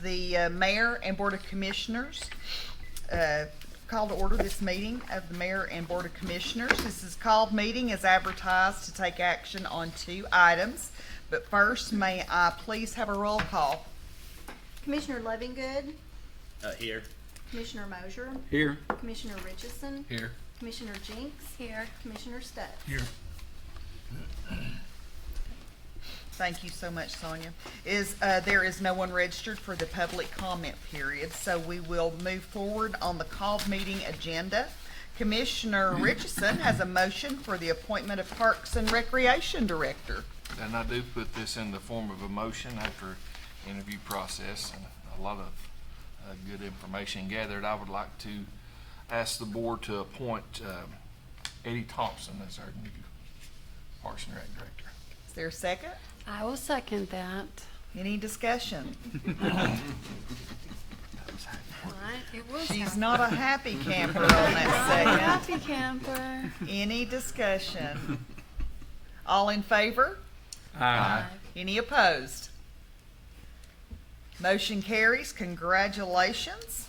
the Mayor and Board of Commissioners. Call to order this meeting of the Mayor and Board of Commissioners. This is called meeting is advertised to take action on 2 items. But first, may I please have a roll call? Commissioner Lovingood, Here. Commissioner Mosier, Here. Commissioner Richardson, Here. Commissioner Jinks, here, Commissioner Studd. Here. Thank you so much, Sonia. There is no one registered for the public comment period, so we will move forward on the called meeting agenda. Commissioner Richardson has a motion for the appointment of Parks and Recreation Director. And I do put this in the form of a motion after interview process and a lot of good information gathered. I would like to ask the board to appoint Eddie Thompson as our new Parks and Rec Director. Is there a second? I will second that. Any discussion? It was She's not a happy camper on that second. happy camper. Any discussion? All in favor? Aye. Any opposed? Motion carries. Congratulations.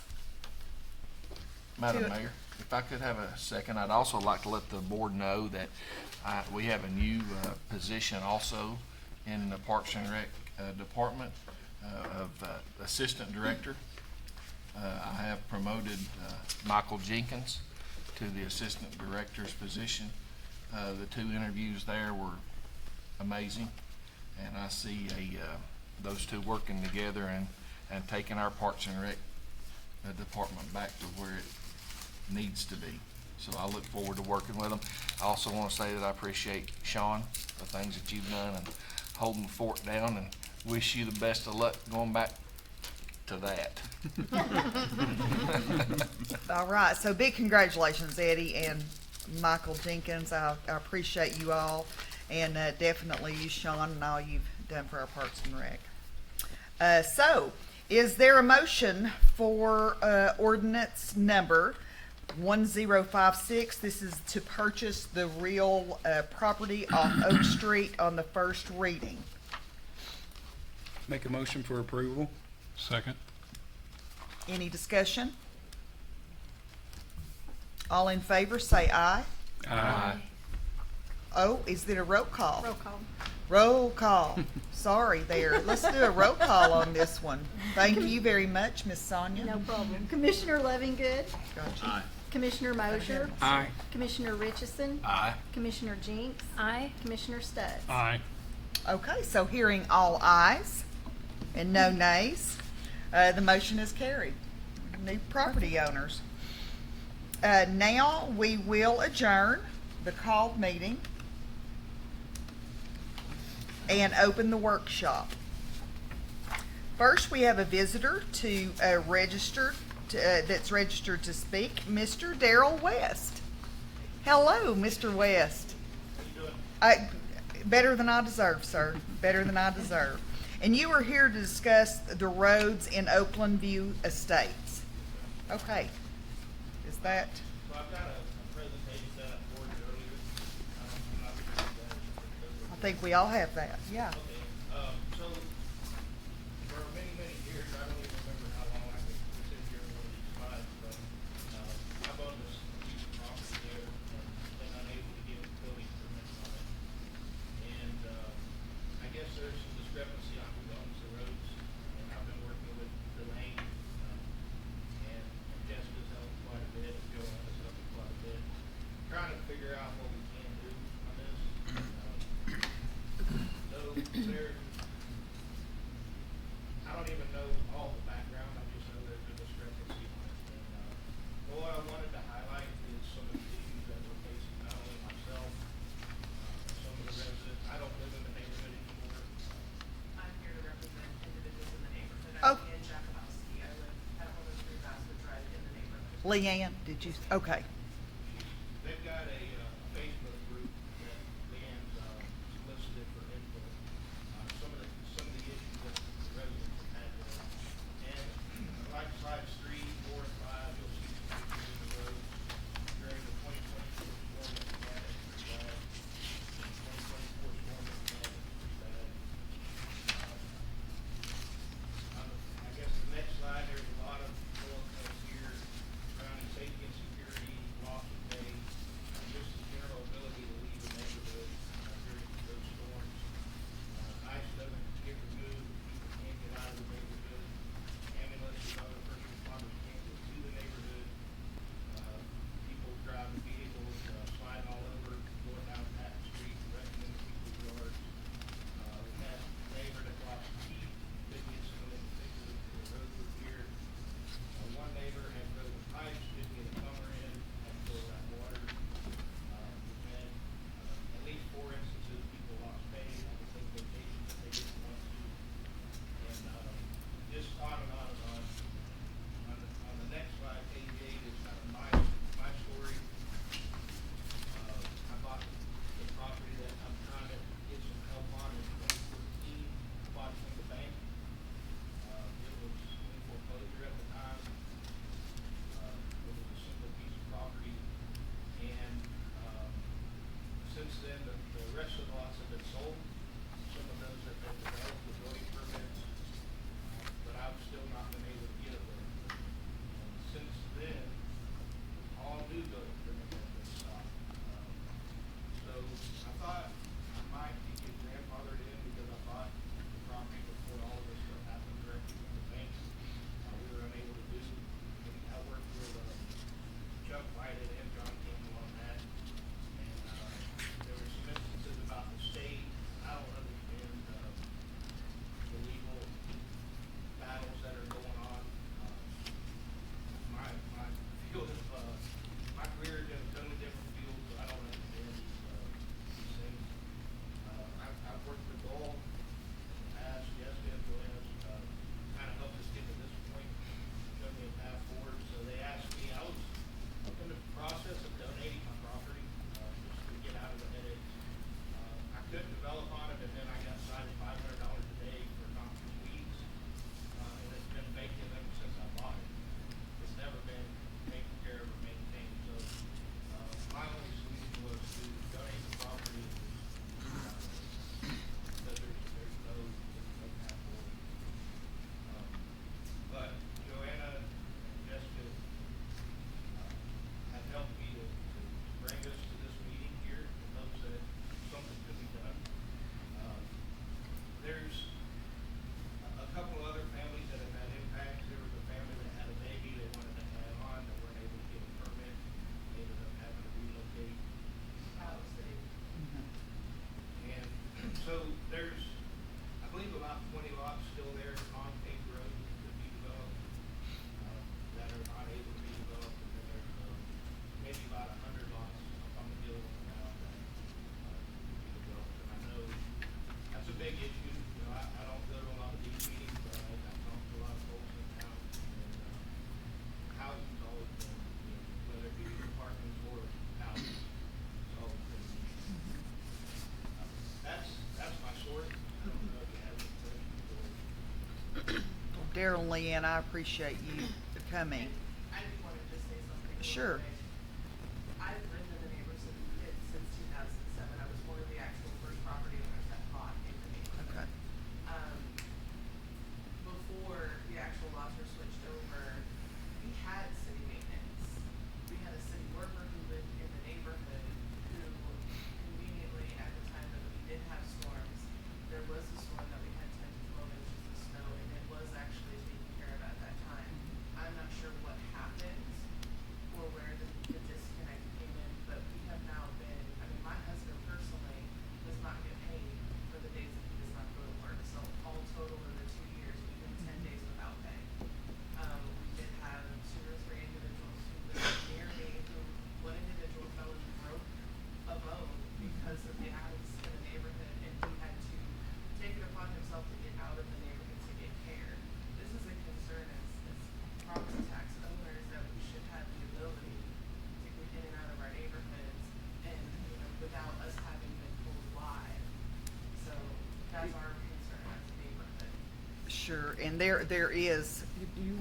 Madam Mayor, if I could have a second, I'd also like to let the board know that we have a new position also in the Parks and Rec Department of Assistant Director. I have promoted Michael Jenkins to the Assistant Director's position. The 2 interviews there were amazing, and I see those 2 working together and taking our Parks and Rec department back to where it needs to be. So I look forward to working with them. I also want to say that I appreciate Sean, the things that you've done and holding the fort down, and wish you the best of luck going back to that. All right, so big congratulations, Eddie and Michael Jenkins. I appreciate you all, and definitely you, Sean, and all you've done for our Parks and Rec. So, is there a motion for ordinance number 1056? This is to purchase the real property on Oak Street on the first reading. Make a motion for approval. Second. Any discussion? All in favor say aye. Aye. Oh, is it a roll call? Roll call. Roll call. Sorry there. Let's do a roll call on this one. Thank you very much, Miss Sonia. No problem. Commissioner Lovingood, Gotcha. Aye. Commissioner Mosier, Aye. Commissioner Richardson, Aye. Commissioner Jinks, Aye. Commissioner Studd. Aye. Okay, so hearing all ayes and no nays, the motion is carried. New property owners. Now we will adjourn the called meeting and open the workshop. First, we have a visitor to that's registered to speak, Mr. Darrell West. Hello, Mr. West. Better than I deserve, sir. Better than I deserve. And you are here to discuss the roads in Oakland View Estates. Okay. Is that? So I've got a presentation set up for you earlier. I'm not sure if that is- I think we all have that. Yeah. Okay, so for many, many years, I don't even remember how long I've been sitting here with these slides, but, I've owned this piece of property there and been unable to get building permits on it. And, I guess there's some discrepancy on who owns the roads, and I've been working with Delane, and Jessica's helped quite a bit, Joanne has helped quite a bit, trying to figure out what we can do on this. So there, I don't even know all the background, I just know there's a discrepancy on it. And, but what I wanted to highlight is some of the issues that we're facing, not only myself, some of the residents. I don't live in the neighborhood anymore. I'm here to represent individuals in the neighborhood. Oh. I'm in Jacobowski. I live at 103 Basswood Drive in the neighborhood. Leanne, did you? Okay. They've got a Facebook group that Leanne's solicited for input on some of the issues that the residents have had there. And like slides 3, 4, and 5, you'll see some pictures of the roads during the 2024 storm that we had at Pretty Bad. 2024 storm that we had at Pretty Bad. I guess the Daryl and Leanne, I appreciate you coming. I just wanted to say something. real Sure. quick. I've lived in the neighborhood since 2007. I was one of the actual first property owners that bought in the neighborhood. Okay. Before the actual lots were switched over, we had city maintenance. We had a city worker who lived in the neighborhood who conveniently, at the time that we did have storms, there was a storm that we had 10 to 12 inches of snow, and it was actually taken care of at that time. I'm not sure what happened or where the disconnect came in, but we have now been, I mean, my husband personally does not get paid for the days that he does not go to work. So all total in the 2 years, we've been 10 days without pay. We did have 2 or 3 individuals who lived near me, who one individual fell and broke a bone because of the ice in the neighborhood, and he had to take it upon himself to get out of the neighborhood to get care. This is a concern as property tax owners, that we should have the ability to get in and out of our neighborhoods and, without us having been told why. So that's our concern as a neighborhood. Sure, and there is, do you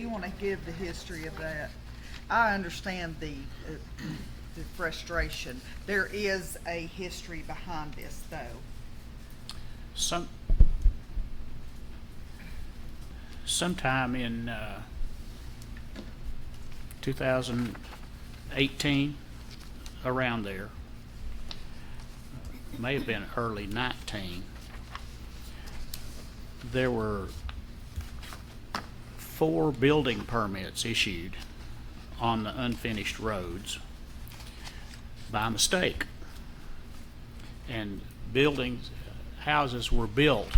wanna give the history of that? I understand the frustration. There is a history behind this, though. Sometime in 2018, around there, may have been early 19, there were 4 building permits issued on the unfinished roads by mistake. And houses were built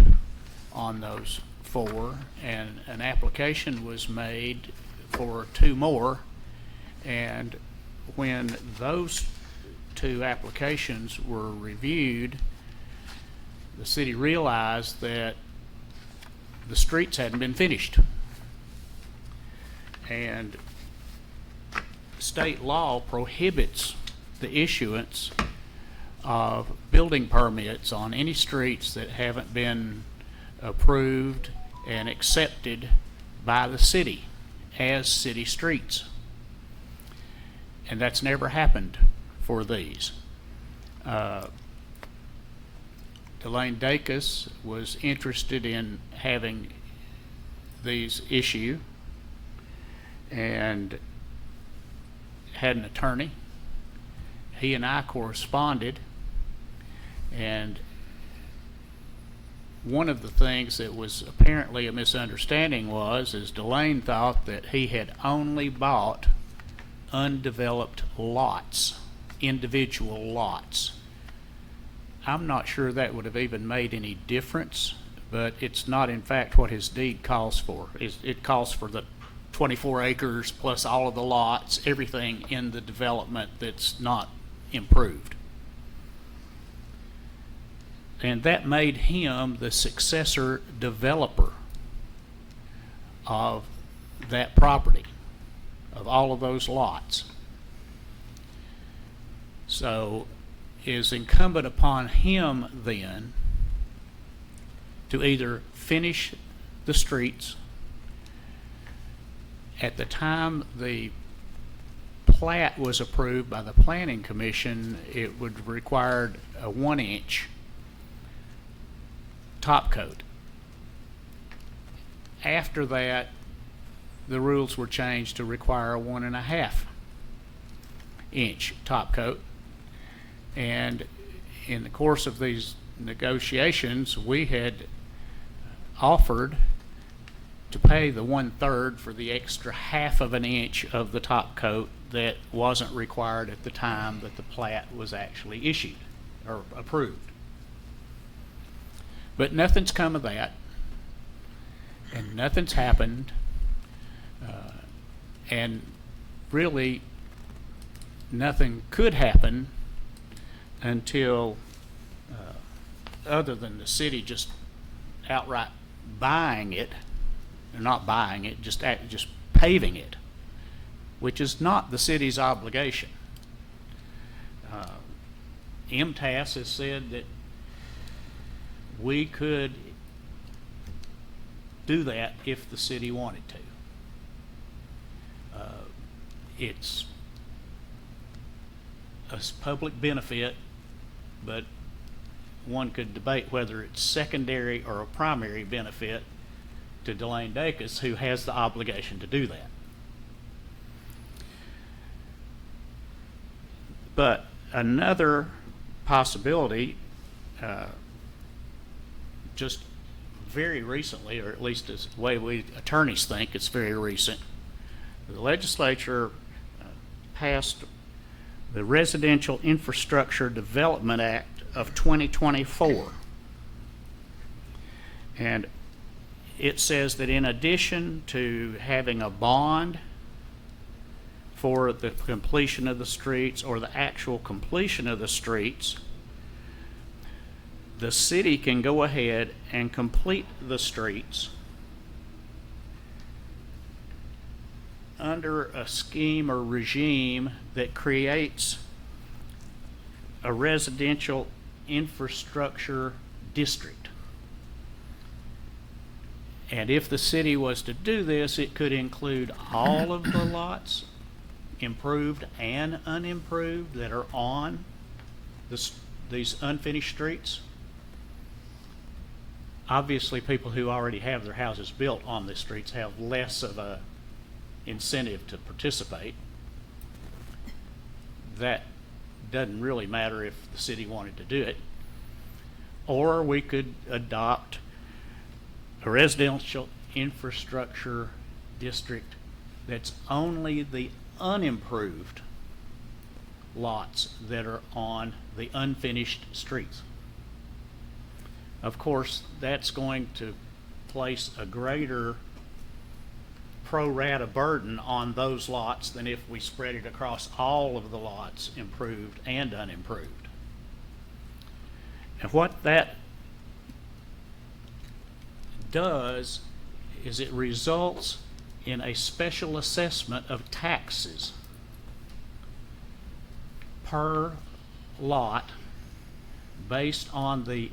on those 4, and an application was made for 2 more. And when those 2 applications were reviewed, the city realized that the streets hadn't been finished. And state law prohibits the issuance of building permits on any streets that haven't been approved and accepted by the city as city streets. And that's never happened for these. Delane Dacus was interested in having these issue and had an attorney. He and I corresponded, and one of the things that was apparently a misunderstanding is Delane thought that he had only bought undeveloped lots, individual lots. I'm not sure that would have even made any difference, but it's not in fact what his deed calls for. It calls for the 24 acres plus all of the lots, everything in the development that's not improved. And that made him the successor developer of that property, of all of those lots. So it is incumbent upon him then to either finish the streets. At the time the plat was approved by the Planning Commission, it would require a 1-inch top coat. After that, the rules were changed to require a 1.5-inch top coat. And in the course of these negotiations, we had offered to pay the 1/3 for the extra 1/2 inch of the top coat that wasn't required at the time that the plat was actually issued or approved. But nothing's come of that, and nothing's happened, and really nothing could happen until, other than the city just outright buying it, or not buying it, just paving it, which is not the city's obligation. MTAS has said that we could do that if the city wanted to. It's a public benefit, but one could debate whether it's secondary or a primary benefit to Delane Dacus, who has the obligation to do that. But another possibility, just very recently, or at least as the way we attorneys think it's very recent, the legislature passed the Residential Infrastructure Development Act of 2024. And it says that in addition to having a bond for the completion of the streets or the actual completion of the streets, the city can go ahead and complete the streets under a scheme or regime that creates a residential infrastructure district. And if the city was to do this, it could include all of the lots, improved and unimproved, that are on these unfinished streets. Obviously, people who already have their houses built on the streets have less of a incentive to participate. That doesn't really matter if the city wanted to do it. Or we could adopt a residential infrastructure district that's only the unimproved lots that are on the unfinished streets. Of course, that's going to place a greater pro rata burden on those lots than if we spread it across all of the lots, improved and unimproved. And what that does is it results in a special assessment of taxes per lot based on the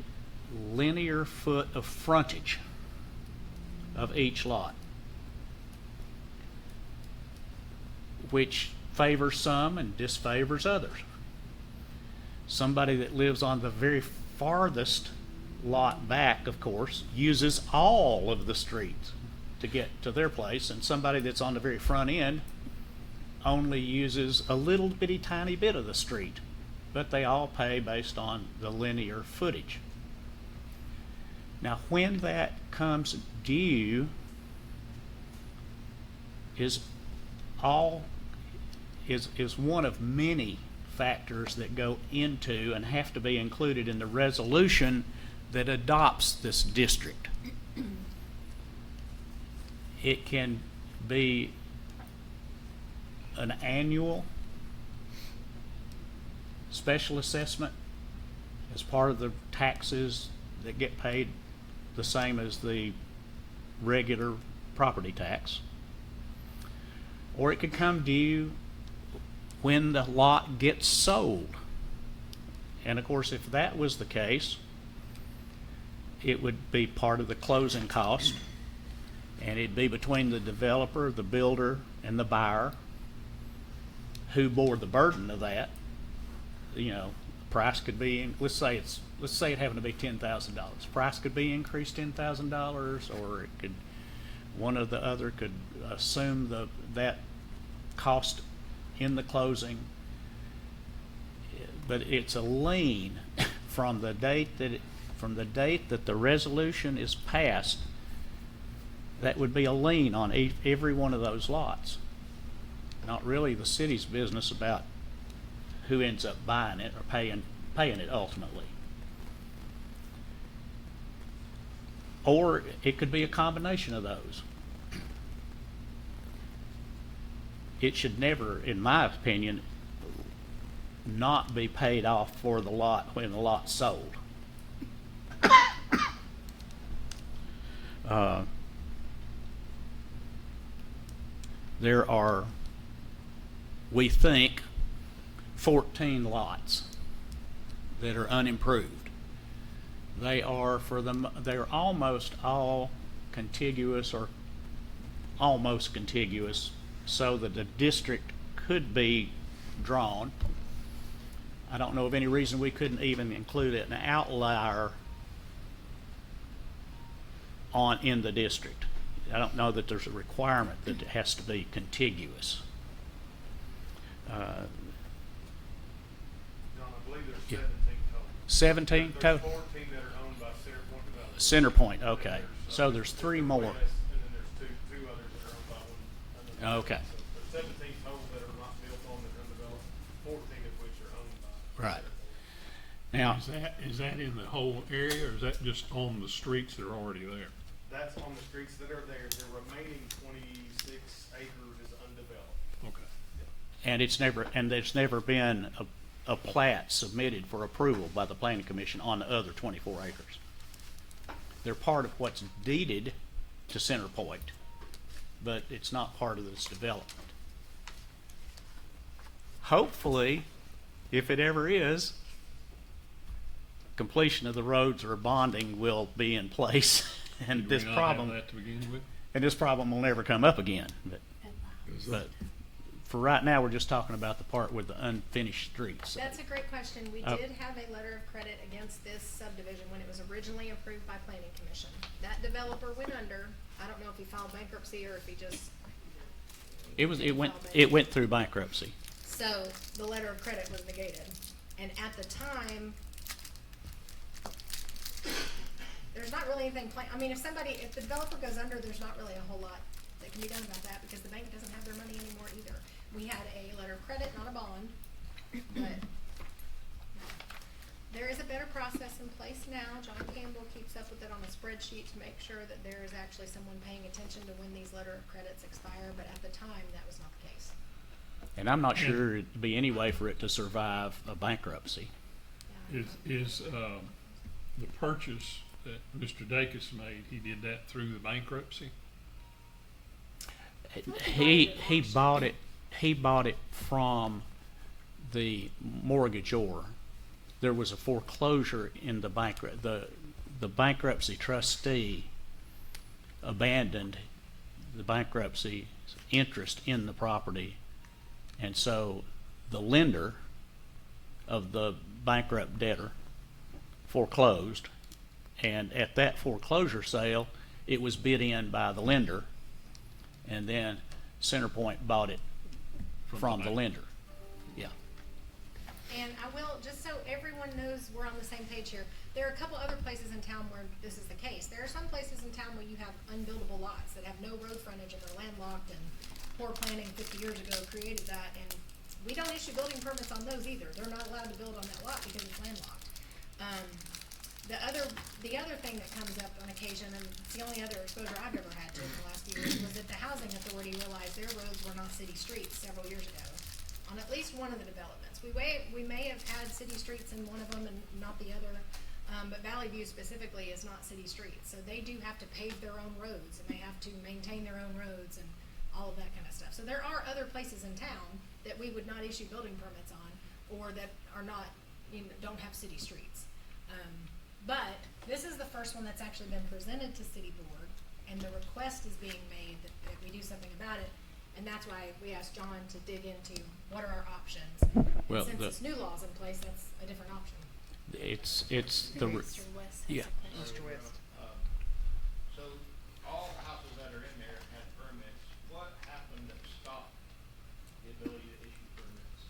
linear foot of frontage of each lot, which favors some and disfavors others. Somebody that lives on the very farthest lot back, of course, uses all of the streets to get to their place, and somebody that's on the very front end only uses a little bitty tiny bit of the street, but they all pay based on the linear footage. Now, when that comes due is one of many factors that go into and have to be included in the resolution that adopts this district. It can be an annual special assessment as part of the taxes that get paid the same as the regular property tax. Or it could come due when the lot gets sold. And of course, if that was the case, it would be part of the closing cost, and it'd be between the developer, the builder, and the buyer who bore the burden of that. You know, price could be, let's say it happened to be $10,000. Price could be increased $10,000, or it could, one or the other could assume that cost in the closing. But it's a lien from the date that the resolution is passed. That would be a lien on every one of those lots. Not really the city's business about who ends up buying it or paying it ultimately. Or it could be a combination of those. It should never, in my opinion, not be paid off for the lot when the lot's sold. There are, we think, 14 lots that are unimproved. They're almost all contiguous or almost contiguous so that the district could be drawn. I don't know of any reason we couldn't even include an outlier in the district. I don't know that there's a requirement that it has to be contiguous. John, I believe there's Yeah. 17 17 total. total? There's 14 that are owned by Centerpoint Development. Centerpoint, And okay. then So there's three more. And then there's two others that are owned by one. Okay. So there's 17 total that are not built on, that are undeveloped, 14 of which are owned by. Right. Centerpoint. Now, Is that in the whole area, or is that just on the streets that are already there? That's on the streets that are there. The remaining 26 acres is undeveloped. Okay. and there's never been a plat submitted for approval by the planning commission on the other 24 acres. They're part of what's deeded to Centerpoint, but it's not part of this development. Hopefully, if it ever is, completion of the roads or bonding will be in place, and Did we this not problem, have that to begin with? and this problem will never come up again. But for right now, we're just talking about the part with the unfinished streets. That's a great question. We Oh. did have a letter of credit against this subdivision when it was originally approved by planning commission. That developer went under. I don't know if he filed bankruptcy or if he just. It went through bankruptcy. So the letter of credit was negated. And at the time, there's not really anything I mean, if the developer goes under, there's not really a whole lot that can be done about that because the bank doesn't have their money anymore either. We had a letter of credit, not a bond, but there is a better process in place now. John Campbell keeps up with it on a spreadsheet to make sure that there is actually someone paying attention to when these letter of credits expire, but at the time, that was not the case. And I'm not sure it'd be any way for it to survive a bankruptcy. Yeah. Is the purchase that Mr. Dacus made, he did that through the bankruptcy? He bought it from the mortgagor. There was a foreclosure in the bankruptcy trustee abandoned the bankruptcy interest in the property, and so the lender of the bankrupt debtor foreclosed, and at that foreclosure sale, it was bid in by the lender, and then Centerpoint bought it from the bank. lender. Yeah. And I will, just so everyone knows we're on the same page here, there are a couple other places in town where this is the case. There are some places in town where you have unbuildable lots that have no road frontage and they're landlocked, and poor planning 50 years ago created that, and we don't issue building permits on those either. They're not allowed to build on that lot because it's landlocked. The other thing that comes up on occasion, and it's the only other exposure I've ever had to it in the last few years, was that the housing authority realized their roads were not city streets several years ago on at least one of the developments. We may have had city streets in one of them and not the other, but Valley View specifically is not city streets. So they do have to pave their own roads, and they have to maintain their own roads and all of that kind of stuff. So there are other places in town that we would not issue building permits on, or that are not, don't have city streets. But this is the first one that's actually been presented to city board, and the request is being made that we do something about it. And that's why we asked John to dig into what are our options. Well, Since this new law's in place, that's a different option. It's the East or west? yeah. East or west? So all the houses that are in there had permits. What happened that stopped the ability to issue permits?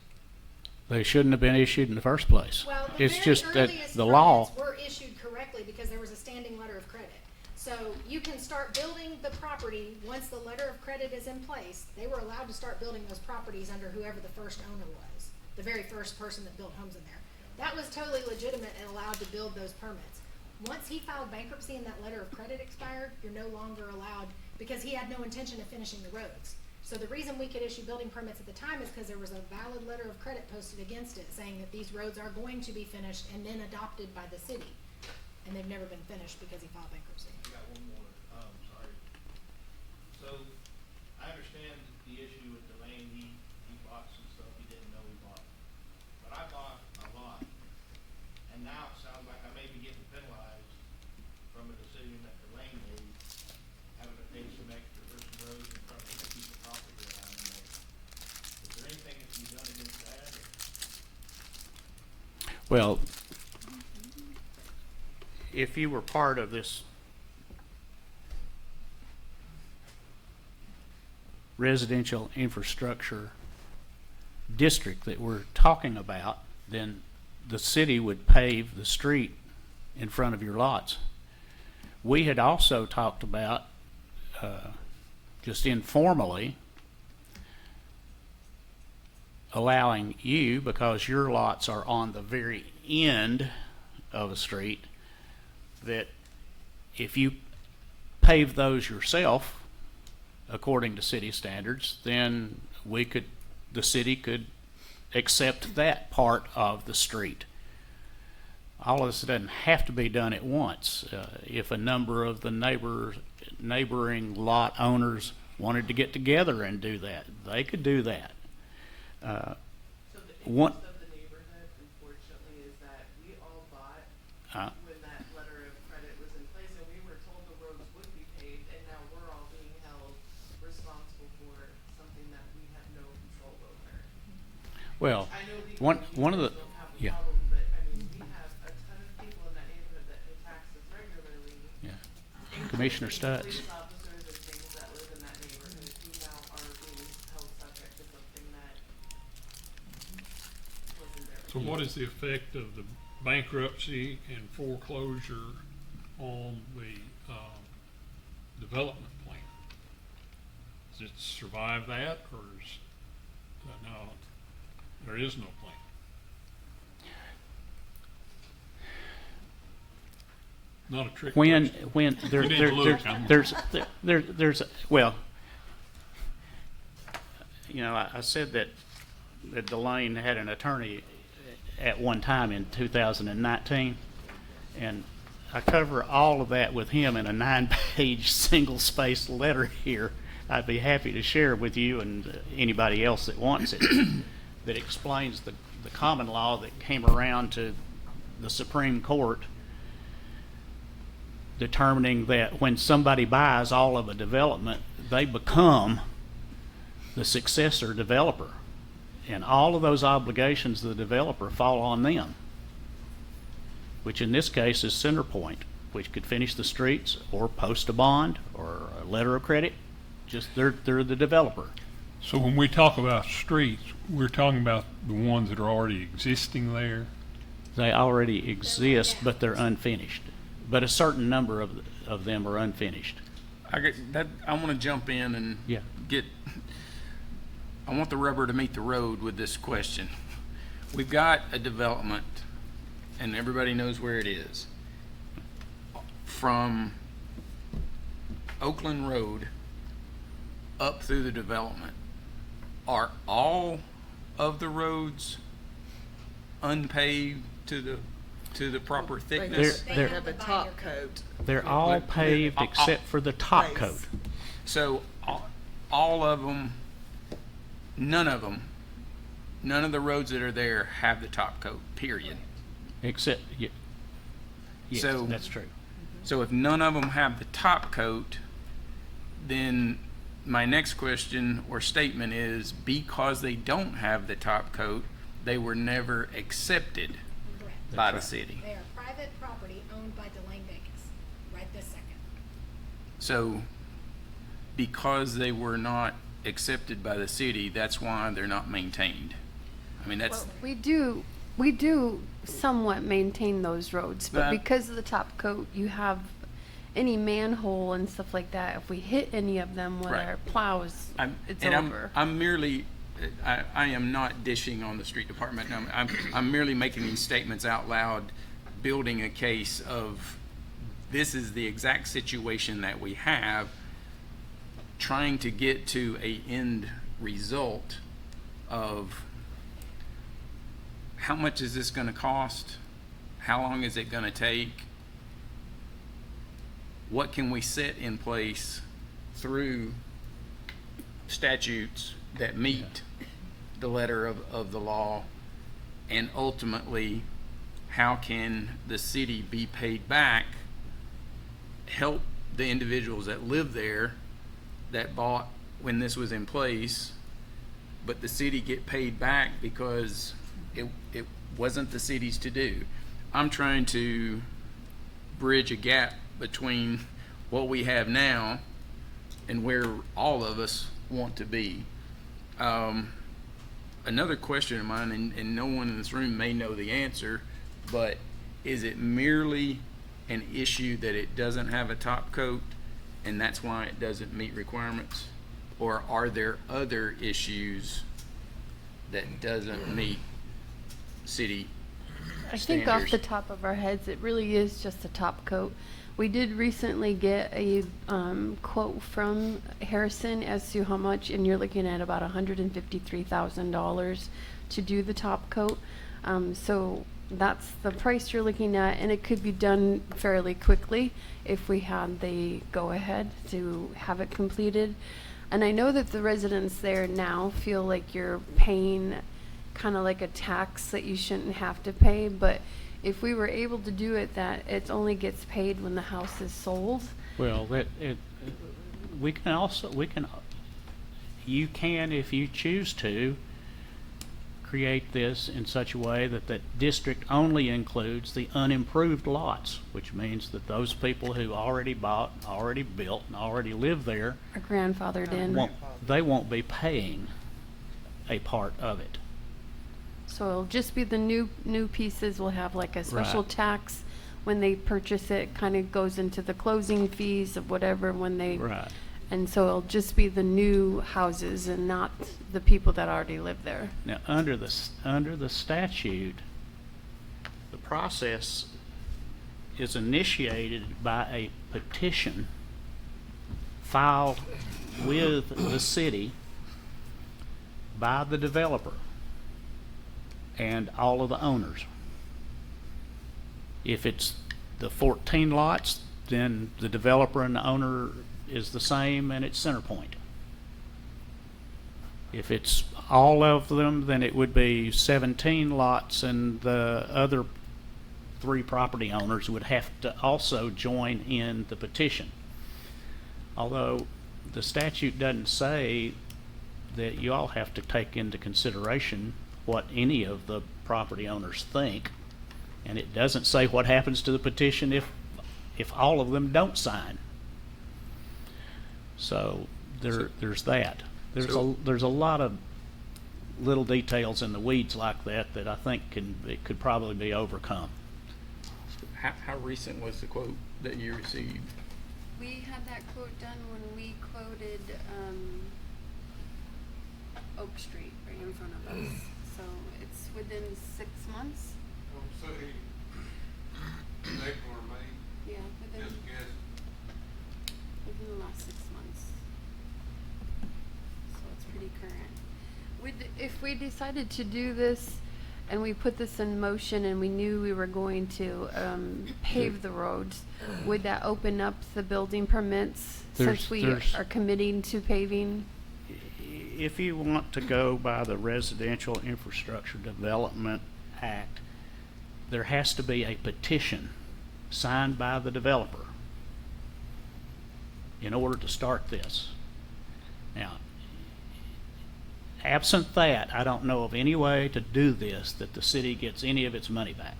They shouldn't have been issued in the first place. Well, the It's very just that earliest the law. permits were issued correctly because there was a standing letter of credit. So you can start building the property once the letter of credit is in place. They were allowed to start building those properties under whoever the first owner was, the very first person that built homes in there. That was totally legitimate and allowed to build those permits. Once he filed bankruptcy and that letter of credit expired, you're no longer allowed, because he had no intention of finishing the roads. So the reason we could issue building permits at the time is because there was a valid letter of credit posted against it saying that these roads are going to be finished and then adopted by the city. And they've never been finished because he filed bankruptcy. I got one more, sorry. So, I understand the issue with Delane, he bought some stuff he didn't know he bought. But I bought a lot, and now it sounds like I may be getting penalized from a decision that Delane made Well, if you were part of this residential infrastructure district that we're talking about, then the city would pave the street in front of your lots. We had also talked about, just informally, allowing you, because your lots are on the very end of a street, that if you pave those yourself, according to city standards, then the city could accept that part of the street. All of this doesn't have to be done at once. If a number of the neighboring lot owners wanted to get together and do that, they could do that. So the One- interest of the neighborhood, unfortunately, is that we all bought when that letter of credit was in place, and we were told the roads would be paved, and now we're all being held responsible for something that we have no control over. Well, I know legally one of you the, guys don't have a yeah. problem, but I mean, we have a ton of people in that neighborhood that pay taxes regularly. Yeah. including Commissioner Stutz. Police officers and things that live in that neighborhood who now are being held subject to something that wasn't there. So what is the effect of the bankruptcy and foreclosure on the, development plan? Does it survive that, or is, no, there is no plan? Not a trick when question. there, You need there, to look. there's well, you know, I said that Delane had an attorney at one time in 2019, and I cover all of that with him in a 9-page single-spaced letter here. I'd be happy to share with you and anybody else that wants it, that explains the common law that came around to the Supreme Court, determining that when somebody buys all of a development, they become the successor developer. And all of those obligations of the developer fall on them, which in this case is Centerpoint, which could finish the streets or post a bond or a letter of credit. Just they're the developer. So when we talk about streets, we're talking about the ones that are already existing there? They already exist, but they're unfinished. But a certain number of them are unfinished. I want to jump in and Yeah. I want the rubber to meet the road with this question. We've got a development, and everybody knows where it is. From Oakland Road up through the development, are all of the roads unpaved to the proper thickness? They They're- have a top coat. They're all paved except for the top Base. coat. So all of them, none of the roads that are there have the top coat, period. Except, yes, So- that's true. So if none of them have the top coat, then my next question or statement is, because they don't have the top coat, they were never accepted Correct. by the city. They are private property owned by Delane Dacus, right this second. So because they were not accepted by the city, that's why they're not maintained. I mean, that's, We do somewhat maintain those roads, but That- because of the top coat, you have any manhole and stuff like that. If we hit any of them with Right. our plows, it's over. I'm merely, I am not dishing on the street department. I'm merely making these statements out loud, building a case of this is the exact situation that we have, trying to get to a end result of how much is this going to cost? How long is it going to take? What can we set in place through statutes that meet the letter of the law? And ultimately, how can the city be paid back, help the individuals that live there that bought when this was in place, but the city get paid back because wasn't the city's to do. I'm trying to bridge a gap between what we have now and where all of us want to be. Another question of mine, and no one in this room may know the answer, but is it merely an issue that it doesn't have a top coat and that's why it doesn't meet requirements? Or are there other issues that doesn't meet city I think off standards? the top of our heads, it really is just a top coat. We did recently get a quote from Harrison as to how much, and you're looking at about $153,000 to do the top coat. So that's the price you're looking at, and it could be done fairly quickly if we had the go-ahead to have it completed. And I know that the residents there now feel like you're paying kind of like a tax that you shouldn't have to pay, but if we were able to do it, that it only gets paid when the house is sold. Well, you can, if you choose to, create this in such a way that the district only includes the unimproved lots, which means that those people who already bought, already built, and already live there, Are grandfathered in. they won't be paying a part of it. So it'll just be the new pieces will have like a special Right. tax when they purchase it, kind of goes into the closing fees of whatever when they. Right. And so it'll just be the new houses and not the people that already live there. Now, under the statute, the process is initiated by a petition filed with the city by the developer and all of the owners. If it's the 14 lots, then the developer and the owner is the same and it's center point. If it's all of them, then it would be 17 lots, and the other 3 property owners would have to also join in the petition. Although the statute doesn't say that you all have to take into consideration what any of the property owners think, and it doesn't say what happens to the petition if all of them don't sign. So there's that. There's a lot of little details in the weeds like that I think could probably be overcome. How recent was the quote that you received? We had that quote done when we quoted Oak Street right in front of us. So it's within 6 months. Say April or May, Yeah, within just guess. the last 6 months. So it's pretty current. If we decided to do this and we put this in motion and we knew we were going to pave the roads, would that open up the building permits since we are committing to paving? If you want to go by the Residential Infrastructure Development Act, there has to be a petition signed by the developer in order to start this. Now, absent that, I don't know of any way to do this that the city gets any of its money back.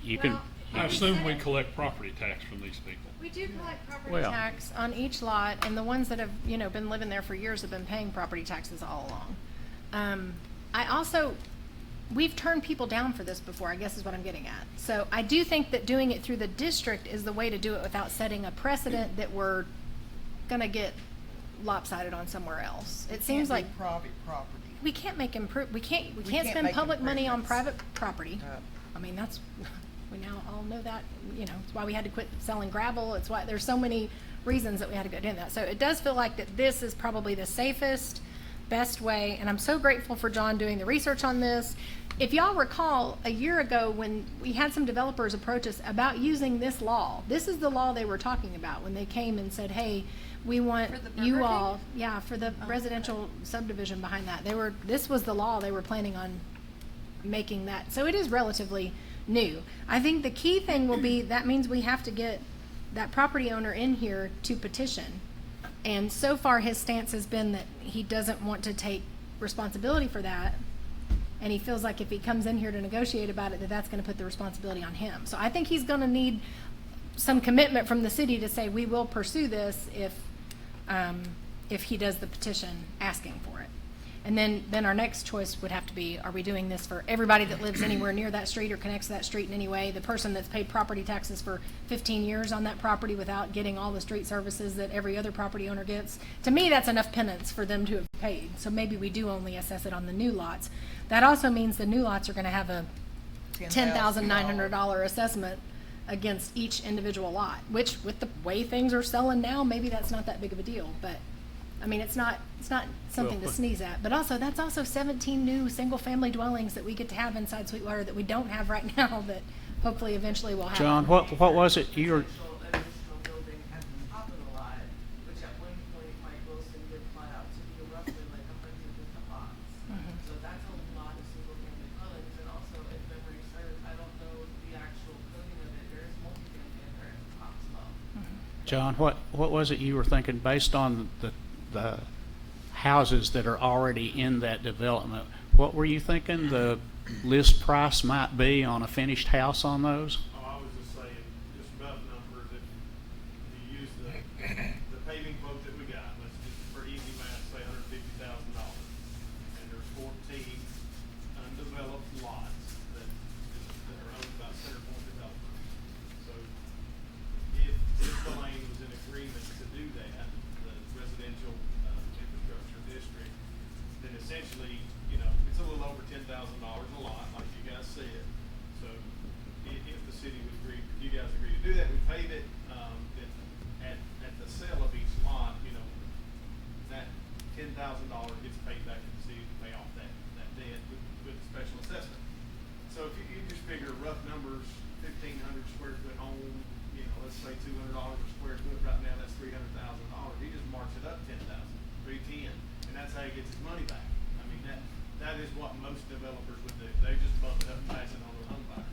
You can. Well, I assume we collect property tax from these people. We do collect property Well- tax on each lot, and the ones that have, been living there for years have been paying property taxes all along. We've turned people down for this before, I guess is what I'm getting at. So I do think that doing it through the district is the way to do it without setting a precedent that we're gonna get lopsided on somewhere else. It seems like Private property. we can't make we can't can't spend make public money on improvements. private property. I mean, that's, we now all know that, it's why we had to quit selling gravel. It's why, there's so many reasons that we had to go do that. So it does feel like that this is probably the safest, best way, and I'm so grateful for John doing the research on this. If y'all recall, a year ago when we had some developers approach us about using this law, this is the law they were talking about when they came and said, hey, we want For the Burger you King? all, yeah, for the residential subdivision behind that. This was the law they were planning on making that. So it is relatively new. I think the key thing will be, that means we have to get that property owner in here to petition. And so far his stance has been that he doesn't want to take responsibility for that. And he feels like if he comes in here to negotiate about it, that that's gonna put the responsibility on him. So I think he's gonna need some commitment from the city to say, we will pursue this if he does the petition asking for it. And then our next choice would have to be, are we doing this for everybody that lives anywhere near that street or connects to that street in any way? The person that's paid property taxes for 15 years on that property without getting all the street services that every other property owner gets? To me, that's enough penance for them to have paid. So maybe we do only assess it on the new lots. That also means the new lots are gonna have a $10,900 assessment against each individual lot, which with the way things are selling now, maybe that's not that big of a deal, but I mean, it's not something to sneeze at, but also, that's also 17 new single-family dwellings that we get to have inside Sweetwater that we don't have right now, that hopefully eventually we'll have. John, what was it you were, Additional building at the top of the lot, which at one point Mike Wilson did plat out to be roughly like 100 different lots. So that's a lot of single-family dwellings, and also, if memory serves, I don't know the actual coding of it, there is multifamily in there at the top as well. John, what was it you were thinking based on the houses that are already in that development? What were you thinking the list price might be on a finished house on those? Oh, I was just saying, just rough numbers, if you use the paving quote that we got, let's just for easy math, say $150,000. And there's 14 undeveloped lots that are owned by Center Point Developers. So if the lane was in agreement to do that, the residential infrastructure district, then essentially, it's a little over $10,000 a lot, like you guys said. So if the city would agree, if you guys agree to do that, we pave it, then at the sale of each lot, that $10,000 gets paid back to the city to pay off that debt with the special assessment. So if you just figure rough numbers, 1,500 square foot home, let's say $200 a square foot, right now that's $300,000. He just marks it up 10,000, 310, and that's how he gets his money back. I mean, that is what most developers would do. They just bump it up and pass it on to the home buyer.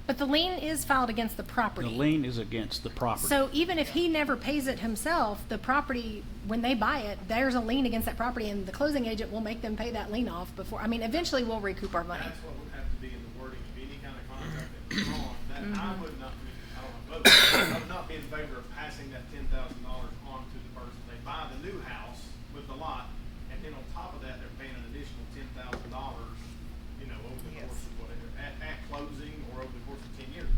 But the lien is filed against the The property. lien is against the property. So even if he never pays it himself, the property, when they buy it, there's a lien against that property, and the closing agent will make them pay that lien off before, eventually we'll recoup our money. That's what would have to be in the wording of any kind of contract that was drawn. That I would not be, I don't know, I would not be in favor of passing that $10,000 on to the person. They buy the new house with the lot, and then on top of that, they're paying an additional $10,000, over the Yes. course of whatever, at closing or over the course of 10 years.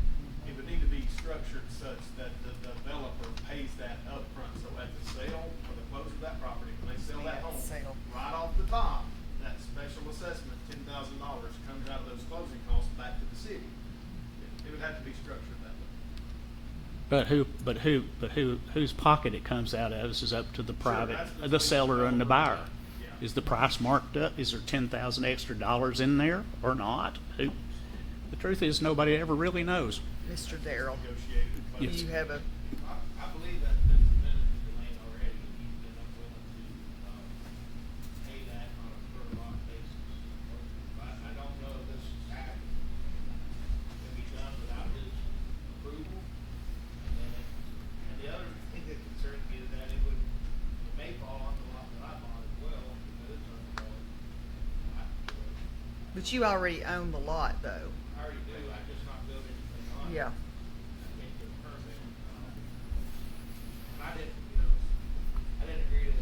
It would need to be structured such that the developer pays that upfront. So at the sale or the close of that property, when they sell that Yeah, home, sale. right off the top, that special assessment, $10,000 comes out of those closing costs back to the city. It would have to be structured that way. Whose pocket it comes out of is up to the private, that's the between seller and the buyer. Yeah. Is the price marked up? Is there 10,000 extra dollars in there or not? The truth is, nobody ever really knows. Mr. Darrell, Negotiated, but Yes. you have a, I believe that Vince admitted to Delane already, that he's been unwilling to, pay that on a per lot basis. I don't know if this act can be done without his approval. And the other thing that concerns me is that it may fall on the lot that I bought as well, because it's undeveloped. but you already own the lot, though. I already do, I just not built anything on it. Yeah. I can't get a permit. And I didn't, I didn't agree to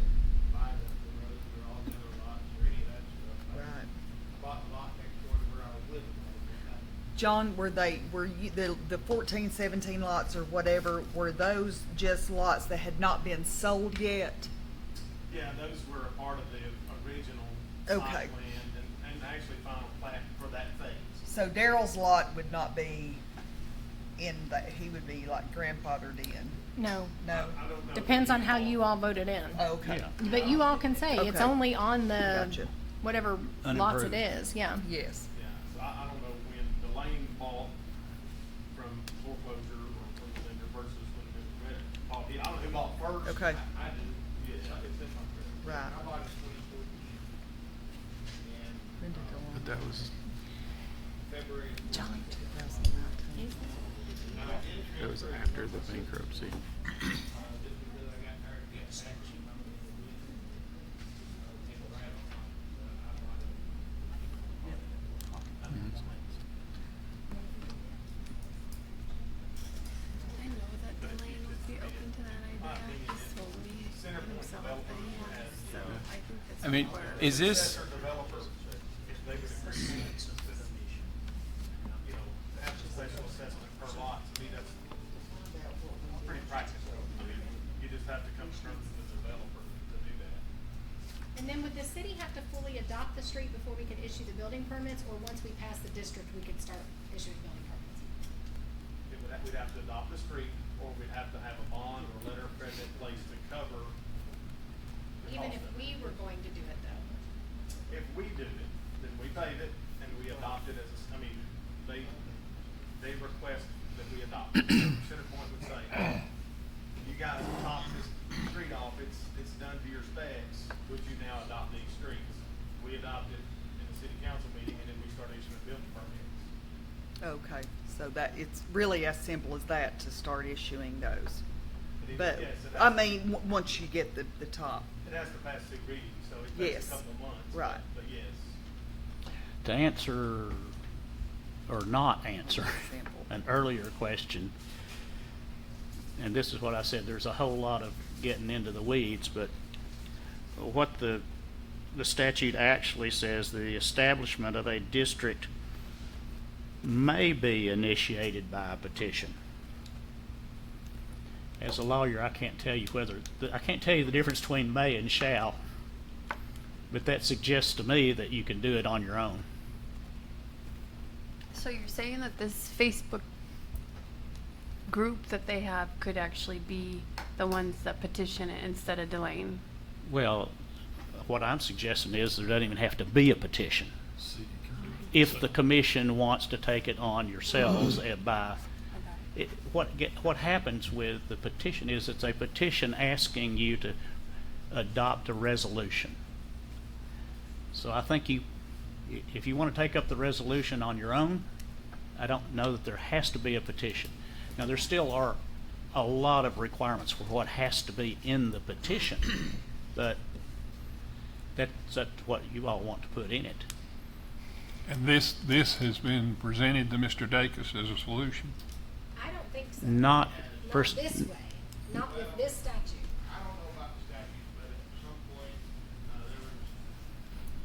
buy the roads or all the other lots or any of that stuff. Right. I bought the lot next door to where I was living. John, were you, the 14, 17 lots or whatever, were those just lots that had not been sold yet? Yeah, those were a part of the original Okay. site plan and actually final plat for that phase. So Darrell's lot would not be in that, he would be like grandfathered in? No, No? I don't know. depends on how you all voted in. Oh, okay. Yeah. But you all can say, it's Okay. only on the, Gotcha. whatever lots it Unimproved. is, yeah. Yes. Yeah, so I don't know when Delane bought from foreclosure or from the lender versus when Mr. Red bought. I don't know who bought first. Okay. I do, yes, it's in my credit. Right. I bought it in 2014. And, When did the But that was, February. John, 2019. that was after the bankruptcy. Just because I got tired of getting back, she wanted me to leave. Came around. I mean, is this, Successor developer, if they would agree to you know, have the special assessment per lot, to me, that's pretty practical. I mean, you just have to come to terms with the developer to do that. And then would the city have to fully adopt the street before we could issue the building permits, or once we pass the district, we could start issuing building permits? We'd have to adopt the street, or we'd have to have a bond or letter of credit in place to cover the Even cost if of it. we were going to do it though? If we did it, then we paid it and we adopt it as I mean, they request that we adopt it. CenterPoint would say, you guys top this street off, it's done to your specs, would you now adopt these streets? We adopt it in the city council meeting and then we start issuing building permits. Okay, so that, it's really as simple as that to start issuing those. But, Yes, it I has- mean, once you get the top, It has to pass two readings, so it Yes, takes a couple of months. right. But yes. To answer or not answer Simple. an earlier question, and this is what I said, there's a whole lot of getting into the weeds, but what the statute actually says, the establishment of a district may be initiated by a petition. As a lawyer, I can't tell you I can't tell you the difference between may and shall, but that suggests to me that you can do it on your own. So you're saying that this Facebook group that they have could actually be the ones that petition it instead of delaying? Well, what I'm suggesting is there doesn't even have to be a petition. If the commission wants to take it on yourselves what happens with the petition is it's a petition asking you to adopt a resolution. So I think if you want to take up the resolution on your own, I don't know that there has to be a petition. Now, there still are a lot of requirements for what has to be in the petition, but that's what you all want to put in it. And this has been presented to Mr. Dacus as a solution. I don't think so. Not Not first. this way, not with this statute. I don't know about the statute, but at some point, there was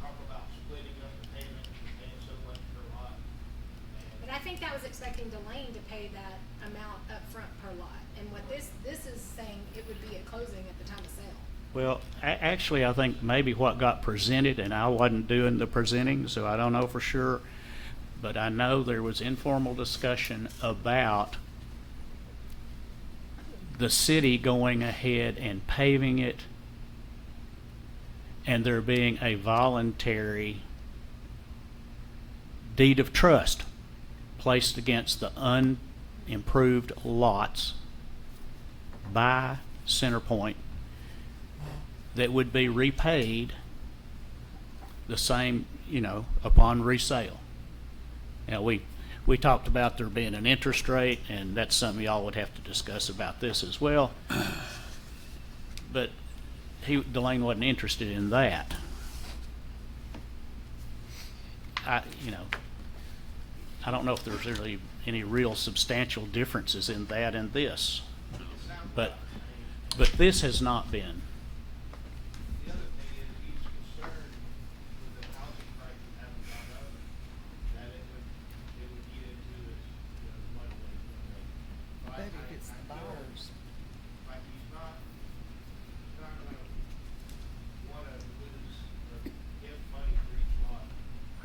talk about splitting up the payment and paying so much per lot. But I think that was expecting Delane to pay that amount up front per lot. And what this is saying, it would be at closing at the time of sale. Well, actually, I think maybe what got presented, and I wasn't doing the presenting, so I don't know for sure, but I know there was informal discussion about the city going ahead and paving it and there being a voluntary deed of trust placed against the unimproved lots by CenterPoint that would be repaid the same, upon resale. Now, we talked about there being an interest rate, and that's something y'all would have to discuss about this as well. But Delane wasn't interested in that. I don't know if there's really any real substantial differences in that and this, but this has not been. The other thing is, he's concerned with the housing prices having gone up, that it would get into his, money that he's gonna make. So I Maybe it's the feel buyers. like he's not gonna wanna lose or give money for each lot.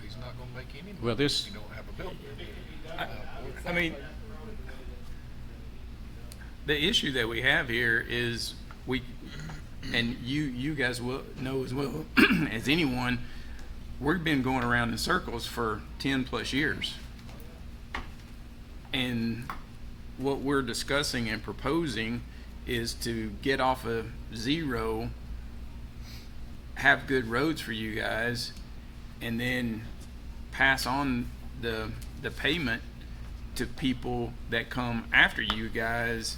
He's not gonna make any money Well, if this- you don't have a building. I mean, the issue that we have here is and you guys will know as well as anyone, we've been going around in circles for 10 plus years. And what we're discussing and proposing is to get off of zero, have good roads for you guys, and then pass on the payment to people that come after you guys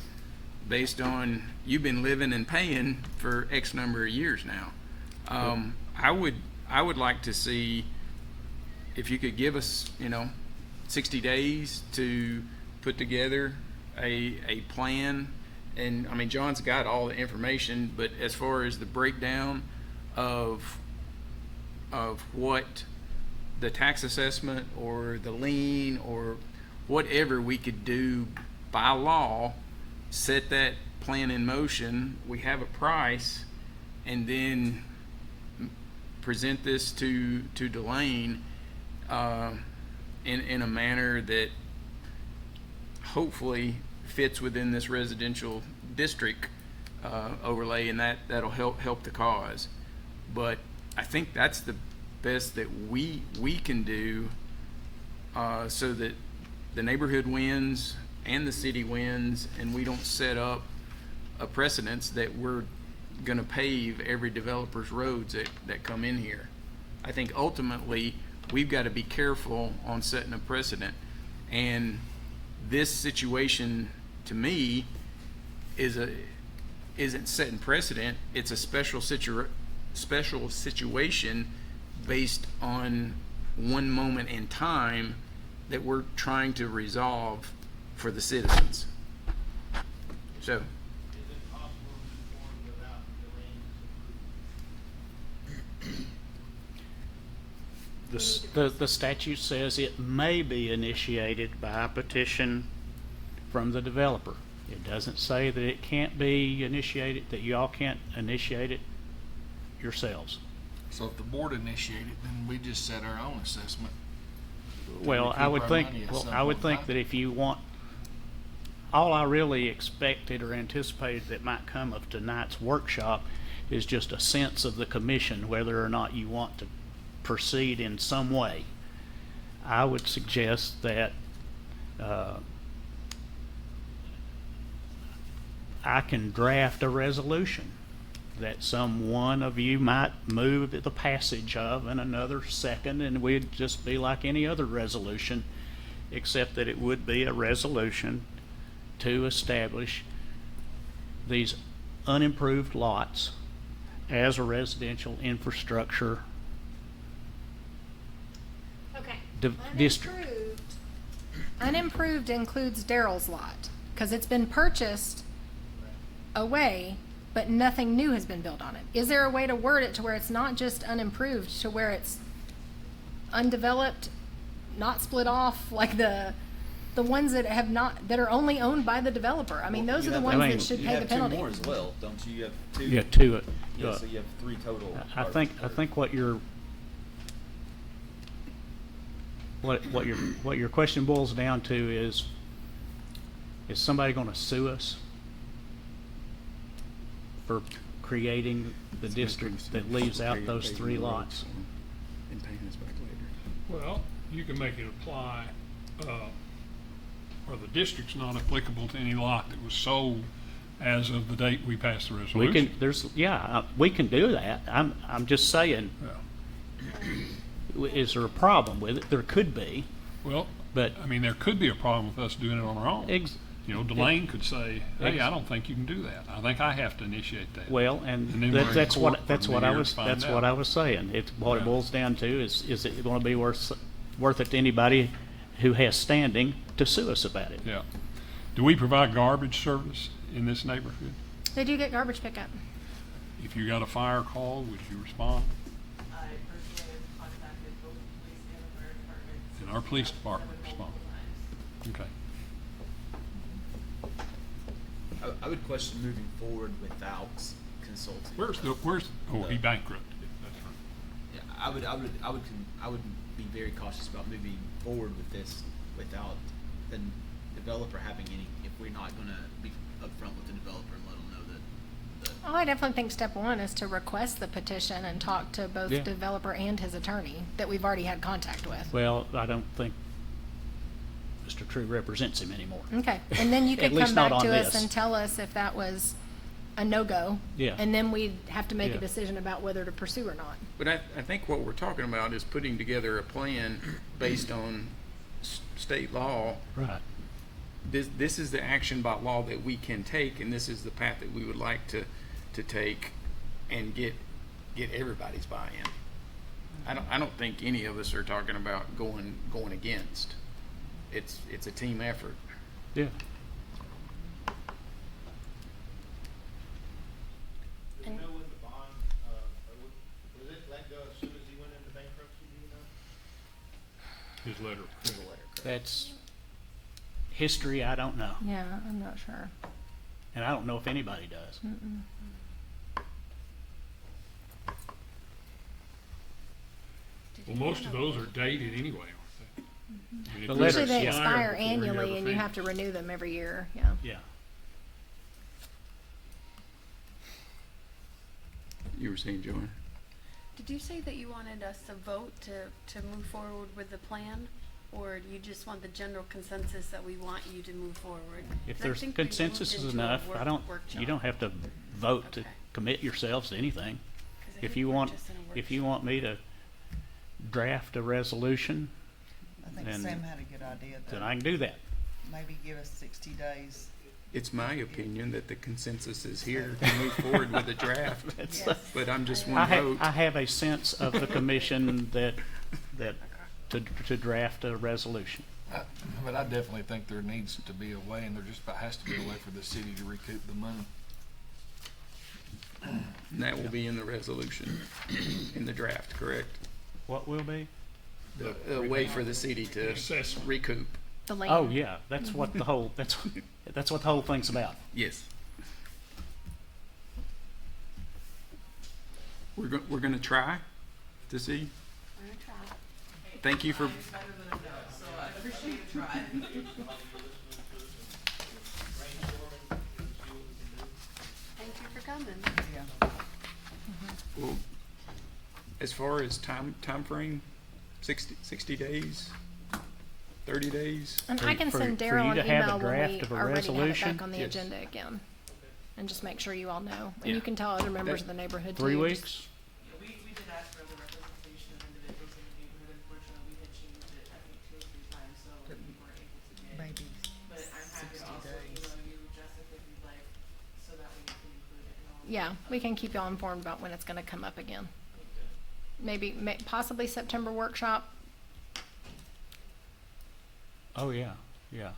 based on you've been living and paying for X number of years now. I would like to see if you could give us 60 days to put together a plan. And I mean, John's got all the information, but as far as the breakdown of of what the tax assessment or the lien or whatever we could do by law, set that plan in motion, we have a price, and then present this to Delane in a manner that hopefully fits within this residential district overlay, and that'll help the cause. But I think that's the best that we can do, so that the neighborhood wins and the city wins, and we don't set up a precedence that we're gonna pave every developer's roads that come in here. I think ultimately we've got to be careful on setting a precedent, and this situation to me isn't setting precedent. It's a special situation based on one moment in time that we're trying to resolve for the citizens. So, Is it possible to move forward without Delane's approval? The statute says it may be initiated by a petition from the developer. It doesn't say that it can't be initiated, that y'all can't initiate it yourselves. So if the board initiated, then we just set our own assessment. Well, I recoup would our think, money at well, some I would point in think time. that if you want, all I really expected or anticipated that might come of tonight's workshop is just a sense of the commission, whether or not you want to proceed in some way. I would suggest that I can draft a resolution that some one of you might move the passage of, and another second, and we'd just be like any other resolution, except that it would be a resolution to establish these unimproved lots as a residential infrastructure Okay. district. Unimproved includes Daryl's lot, because it's been purchased away, but nothing new has been built on it. Is there a way to word it to where it's not just unimproved, to where it's undeveloped, not split off, like the ones that have not, that are only owned by the developer? I mean, those are the ones that should pay the penalty. You have 2 more as well, don't you? You have 2. Yeah, two. Yeah, so you have 3 total. I think what your question boils down to is somebody going to sue us for creating the district that leaves out those 3 lots? And paying us back later. Well, you can make it apply, or the district's not applicable to any lot that was sold as of the date we passed the resolution. We can do that. I'm just saying, Yeah. is there a problem with it? There could be, Well, but I mean, there could be a problem with us doing it on our own. You know, Delane could say, hey, I don't think you can do that. I think I have to initiate that. well, And and then we're in that's court what that's for what I many was years to find that's out. what I was saying. It's what it Yeah. boils down to is it going to be worth it to anybody who has standing to sue us about it? Yeah. Do we provide garbage service in this neighborhood? They do get garbage pickup. If you got a fire call, would you respond? I personally have contacted both the police and the fire department. And our police department multiple respond. times. Okay. I would question moving forward without consulting. He bankrupted. That's right. Yeah, I would be very cautious about moving forward with this without the developer having any. If we're not going to be upfront with the developer and let them know that. Oh, I definitely think step one is to request the petition and talk to both Yeah. developer and his attorney that we've already had contact with. Well, I don't think Mr. True represents him anymore. Okay, and then you At could least come not back on to us this. and tell us if that was a no-go. Yeah. And then we'd have to make a Yeah. decision about whether to pursue or not. But I think what we're talking about is putting together a plan based on state law. Right. This is the action by law that we can take, and this is the path that we would like to take and get everybody's buy-in. I don't think any of us are talking about going against. It's a team effort. Yeah. Do you know when the bond, was it let go as soon as he went into His letter of credit. That's history I don't know, Yeah, I'm not sure. and I don't know if anybody does. Well, most of those are dated anyway, aren't they? I mean, if The they're letters, Usually they yeah. expire before you annually ever and you have finish. to renew them every year, yeah. Yeah. You were saying, Joanne? Did you say that you wanted us to vote to move forward with the plan? Or do you just want the general consensus that we want you to move forward? If 'Cause I there's think we moved consensus is into a enough, work- I don't, you workshop. don't have to vote to Okay. commit yourselves to anything. 'Cause I If think you we're want, just in a if you workshop. want me to draft a resolution, I think And Sam had a good idea, then though. I can do that. Maybe give us 60 days. It's my opinion that the consensus is here to move forward with the draft, That's- Yes. but I'm just I one have, vote. I have a sense of the commission that to draft a resolution. But I definitely think there needs to be a way, and there just about has to be a way for the city to recoup the money. And that will be in the resolution, in the draft, correct? What will be? A way for the city to Assessment. recoup. The land. Oh, yeah, that's what the whole, that's what the whole thing's about. Yes. We're gonna try to see. We're gonna try. Thank you for, It's better than a no, so I appreciate you trying. Thank you for coming. Yeah. well, as far as time frame, 60 days, 30 days? And For- I can for- send for Daryl you an to have a email when draft we of a are ready to have it resolution? back on the Yes. agenda again. And just make sure you all know. And Yeah. you can tell other members of That- the neighborhood too. 3 just- weeks? Yeah, we did ask for the representation of individuals in the neighborhood. Unfortunately, we had changed it, I think, 2 or 3 times, so we weren't able to get. Maybe But I'm happy to 60 also days. email you, Jessica, if you'd like, so that we can include it in all. Yeah, we can keep y'all informed about when it's gonna come up again. Maybe, possibly September workshop. Oh, yeah, yeah.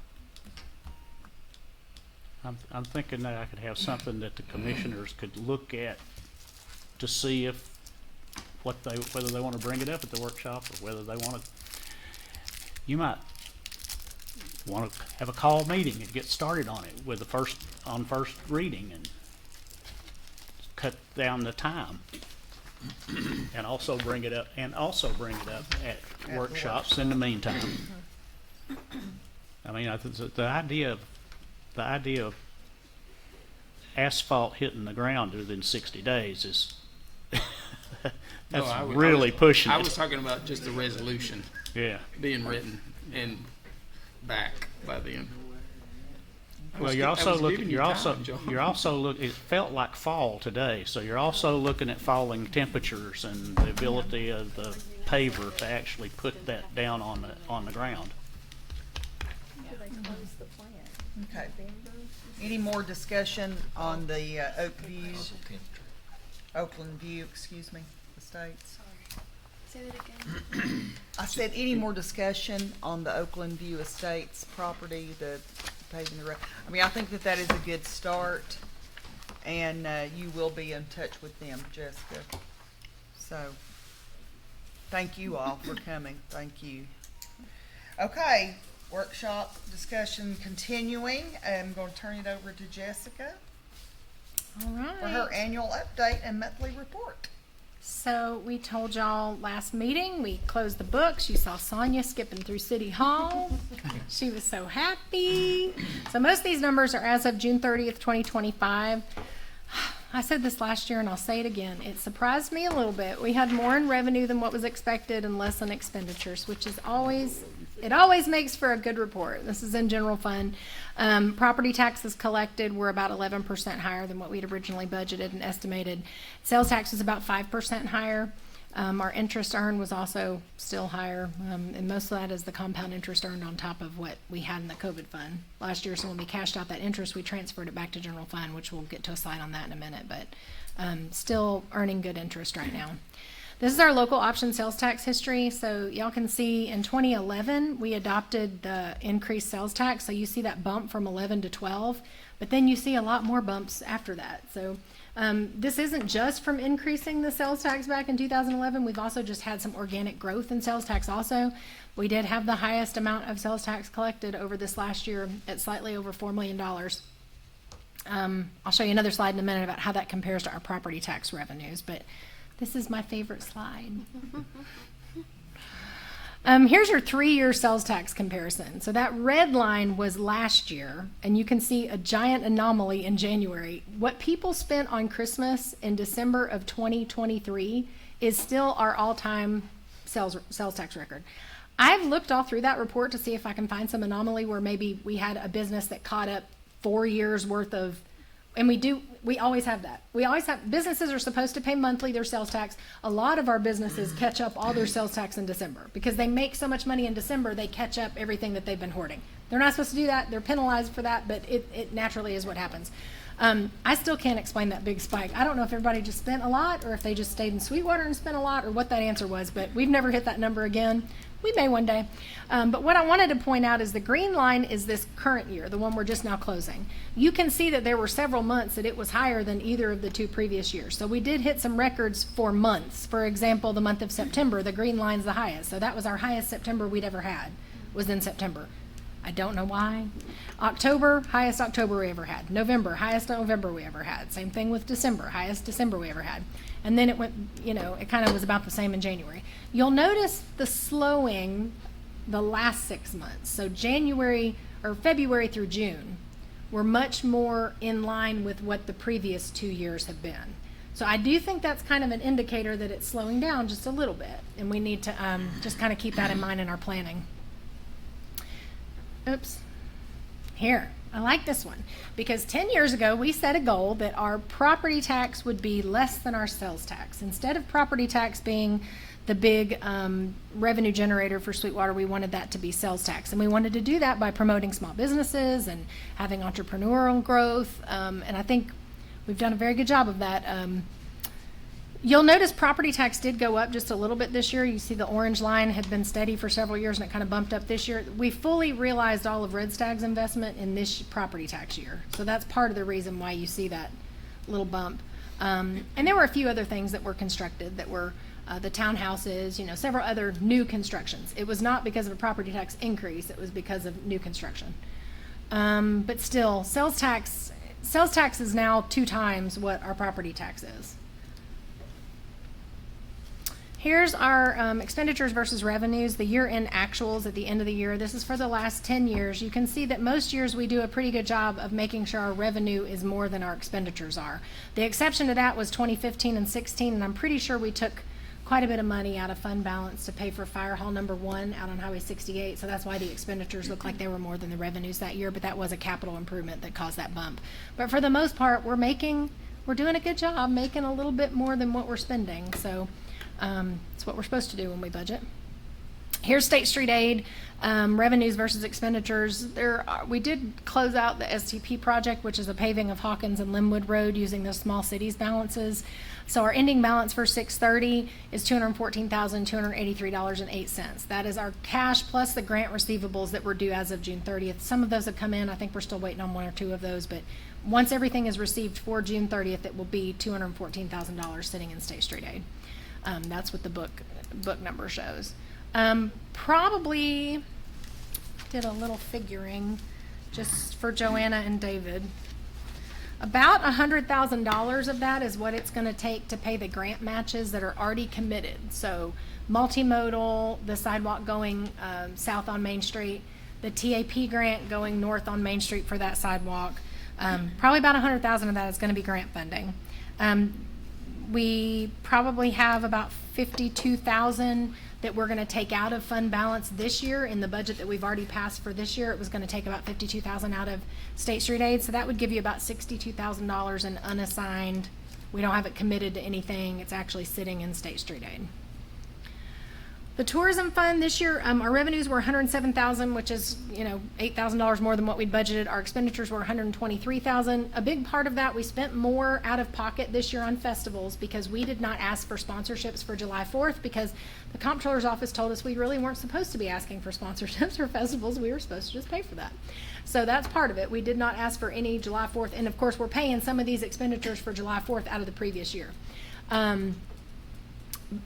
I'm thinking that I could have something that the commissioners could look at to see if, whether they wanna bring it up at the workshop or whether they wanna, you might wanna have a call meeting and get started on it with on first reading and cut down the time. And also bring it up at the workshops in the meantime. I mean, the idea of asphalt hitting the ground within 60 days is, No, that's I was- really pushing I was it. talking about just the resolution Yeah. being written and back by then. I Well, was you're gi- I also was looking, giving you time, John. it felt like fall today, so you're also looking at falling temperatures and the ability of the paver to actually put that down on the ground. Okay. Any more discussion on the Oakland View, excuse me, Estates? Say that again. I said, any more discussion on the Oakland View Estates property, the paving the road? I mean, I think that is a good start, and you will be in touch with them, Jessica. So, thank you all for coming. Thank you. Okay, workshop discussion continuing. I'm going to turn it over to Jessica All right. for her annual update and monthly report. So we told y'all last meeting, we closed the books. You saw Sonia skipping through City Hall. She was so happy. So most of these numbers are as of June 30th, 2025. I said this last year and I'll say it again. It surprised me a little bit. We had more in revenue than what was expected and less in expenditures, which is always makes for a good report. This is in general fund. Property taxes collected were about 11% higher than what we'd originally budgeted and estimated. Sales tax was about 5% higher. Our interest earned was also still higher, and most of that is the compound interest earned on top of what we had in the COVID fund last year. So when we cashed out that interest, we transferred it back to general fund, which we'll get to a slide on that in a minute, but still earning good interest right now. This is our local option sales tax history. So y'all can see in 2011, we adopted the increased sales tax. So you see that bump from 11 to 12. but then you see a lot more bumps after that. So this isn't just from increasing the sales tax back in 2011. We've also just had some organic growth in sales tax also. We did have the highest amount of sales tax collected over this last year at slightly over $4 million. I'll show you another slide in a minute about how that compares to our property tax revenues, but this is my favorite slide. Here's your 3-year sales tax comparison. So that red line was last year, and you can see a giant anomaly in January. What people spent on Christmas in December of 2023 is still our all-time sales tax record. I've looked all through that report to see if I can find some anomaly where maybe we had a business that caught up 4 years worth of, and we always have that. We always have, businesses are supposed to pay monthly their sales tax. A lot of our businesses catch up all their sales tax in December because they make so much money in December, they catch up everything that they've been hoarding. They're not supposed to do that. They're penalized for that, but it naturally is what happens. I still can't explain that big spike. I don't know if everybody just spent a lot or if they just stayed in Sweetwater and spent a lot or what that answer was, but we've never hit that number again. We may one day. But what I wanted to point out is the green line is this current year, the one we're just now closing. You can see that there were several months that it was higher than either of the 2 previous years. So we did hit some records for months. For example, the month of September, the green line's the highest. So that was our highest September we'd ever had, was in September. I don't know why. October, highest October we ever had. November, highest November we ever had. Same thing with December, highest December we ever had. And then it went, it kind of was about the same in January. You'll notice the slowing the last 6 months. So January or February through June were much more in line with what the previous 2 years have been. So I do think that's kind of an indicator that it's slowing down just a little bit. And we need to just kind of keep that in mind in our planning. Oops. Here, I like this one because 10 years ago we set a goal that our property tax would be less than our sales tax. Instead of property tax being the big revenue generator for Sweetwater, we wanted that to be sales tax. And we wanted to do that by promoting small businesses and having entrepreneurial growth. And I think we've done a very good job of that. You'll notice property tax did go up just a little bit this year. You see the orange line had been steady for several years and it kind of bumped up this year. We fully realized all of Red Stag's investment in this property tax year. So that's part of the reason why you see that little bump. And there were a few other things that were constructed that were the townhouses, several other new constructions. It was not because of a property tax increase, it was because of new construction. But still, sales tax is now 2 times what our property tax is. Here's our expenditures versus revenues, the year-end actuals at the end of the year. This is for the last 10 years. You can see that most years we do a pretty good job of making sure our revenue is more than our expenditures are. The exception to that was 2015 and 16, and I'm pretty sure we took quite a bit of money out of fund balance to pay for Fire Hall number 1 out on Highway 68, so that's why the expenditures look like they were more than the revenues that year, but that was a capital improvement that caused that bump. But for the most part, we're doing a good job making a little bit more than what we're spending, so it's what we're supposed to do when we budget. Here's State Street Aid, revenues versus expenditures. We did close out the STP project, which is a paving of Hawkins and Linwood Road using the small cities balances. So our ending balance for 6/30 is $214,283.08. That is our cash plus the grant receivables that were due as of June 30th. Some of those have come in. I think we're still waiting on 1 or 2 of those, but once everything is received for June 30th, it will be $214,000 sitting in State Street Aid. That's what the book number shows. Probably did a little figuring just for Joanna and David. About $100,000 of that is what it's going to take to pay the grant matches that are already committed. So multimodal, the sidewalk going south on Main Street, the TAP grant going north on Main Street for that sidewalk. Probably about $100,000 of that is going to be grant funding. We probably have about $52,000 that we're going to take out of fund balance this year in the budget that we've already passed for this year. It was going to take about $52,000 out of State Street Aid, so that would give you about $62,000 in unassigned. We don't have it committed to anything. It's actually sitting in State Street Aid. The tourism fund this year, our revenues were $107,000, which is, $8,000 more than what we'd budgeted. Our expenditures were $123,000. A big part of that, we spent more out of pocket this year on festivals because we did not ask for sponsorships for July 4th because the comptroller's office told us we really weren't supposed to be asking for sponsorships for festivals. We were supposed to just pay for that. So that's part of it. We did not ask for any July 4th. And of course, we're paying some of these expenditures for July 4th out of the previous year.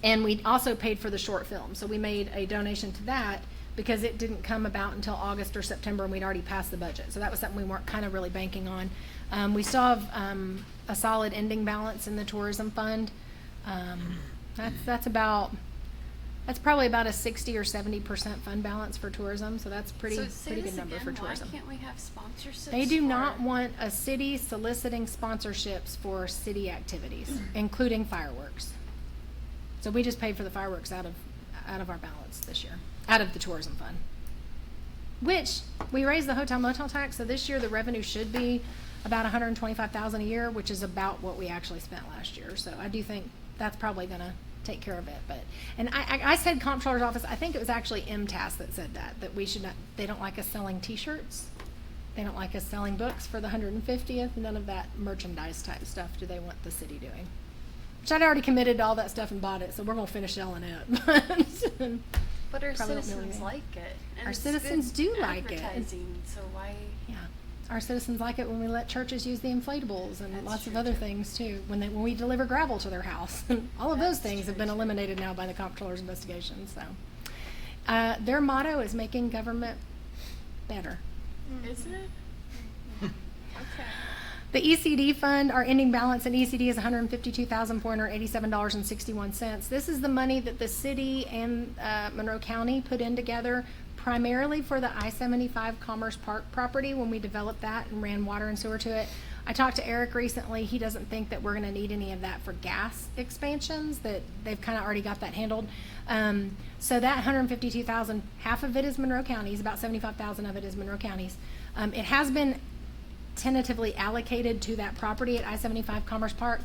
And we also paid for the short film. So we made a donation to that because it didn't come about until August or September and we'd already passed the budget. So that was something we weren't kind of really banking on. We still have a solid ending balance in the tourism fund. That's probably about a 60 or 70% fund balance for tourism. So that's pretty good number for tourism. Why can't we have sponsorships? They do not want a city soliciting sponsorships for city activities, including fireworks. So we just paid for the fireworks out of our balance this year, out of the tourism fund. Which we raised the hotel motel tax, so this year the revenue should be about $125,000 a year, which is about what we actually spent last year. So I do think that's probably going to take care of it. And I said comptroller's office. I think it was actually MTAS that said that we should not. They don't like us selling T-shirts. They don't like us selling books for the 150th. None of that merchandise type stuff do they want the city doing. Which I'd already committed to all that stuff and bought it, so we're gonna finish selling it. But our Probably don't citizens know like it. And Our it's citizens good do like it. advertising, so why? Yeah, our citizens like it when we let churches use the inflatables and That's lots of true, other too. things too. When we deliver gravel to their house, all of those That's things have true, been too. eliminated now by the comptroller's investigation. So, their motto is making government better. Isn't it? Okay. The ECD fund, our ending balance in ECD is $152,487.61. This is the money that the city and Monroe County put in together primarily for the I-75 Commerce Park property when we developed that and ran water and sewer to it. I talked to Eric recently. He doesn't think that we're going to need any of that for gas expansions, that they've kind of already got that handled. So that $152,000, half of it is Monroe County's, about $75,000 of it is Monroe County's. It has been tentatively allocated to that property at I-75 Commerce Park.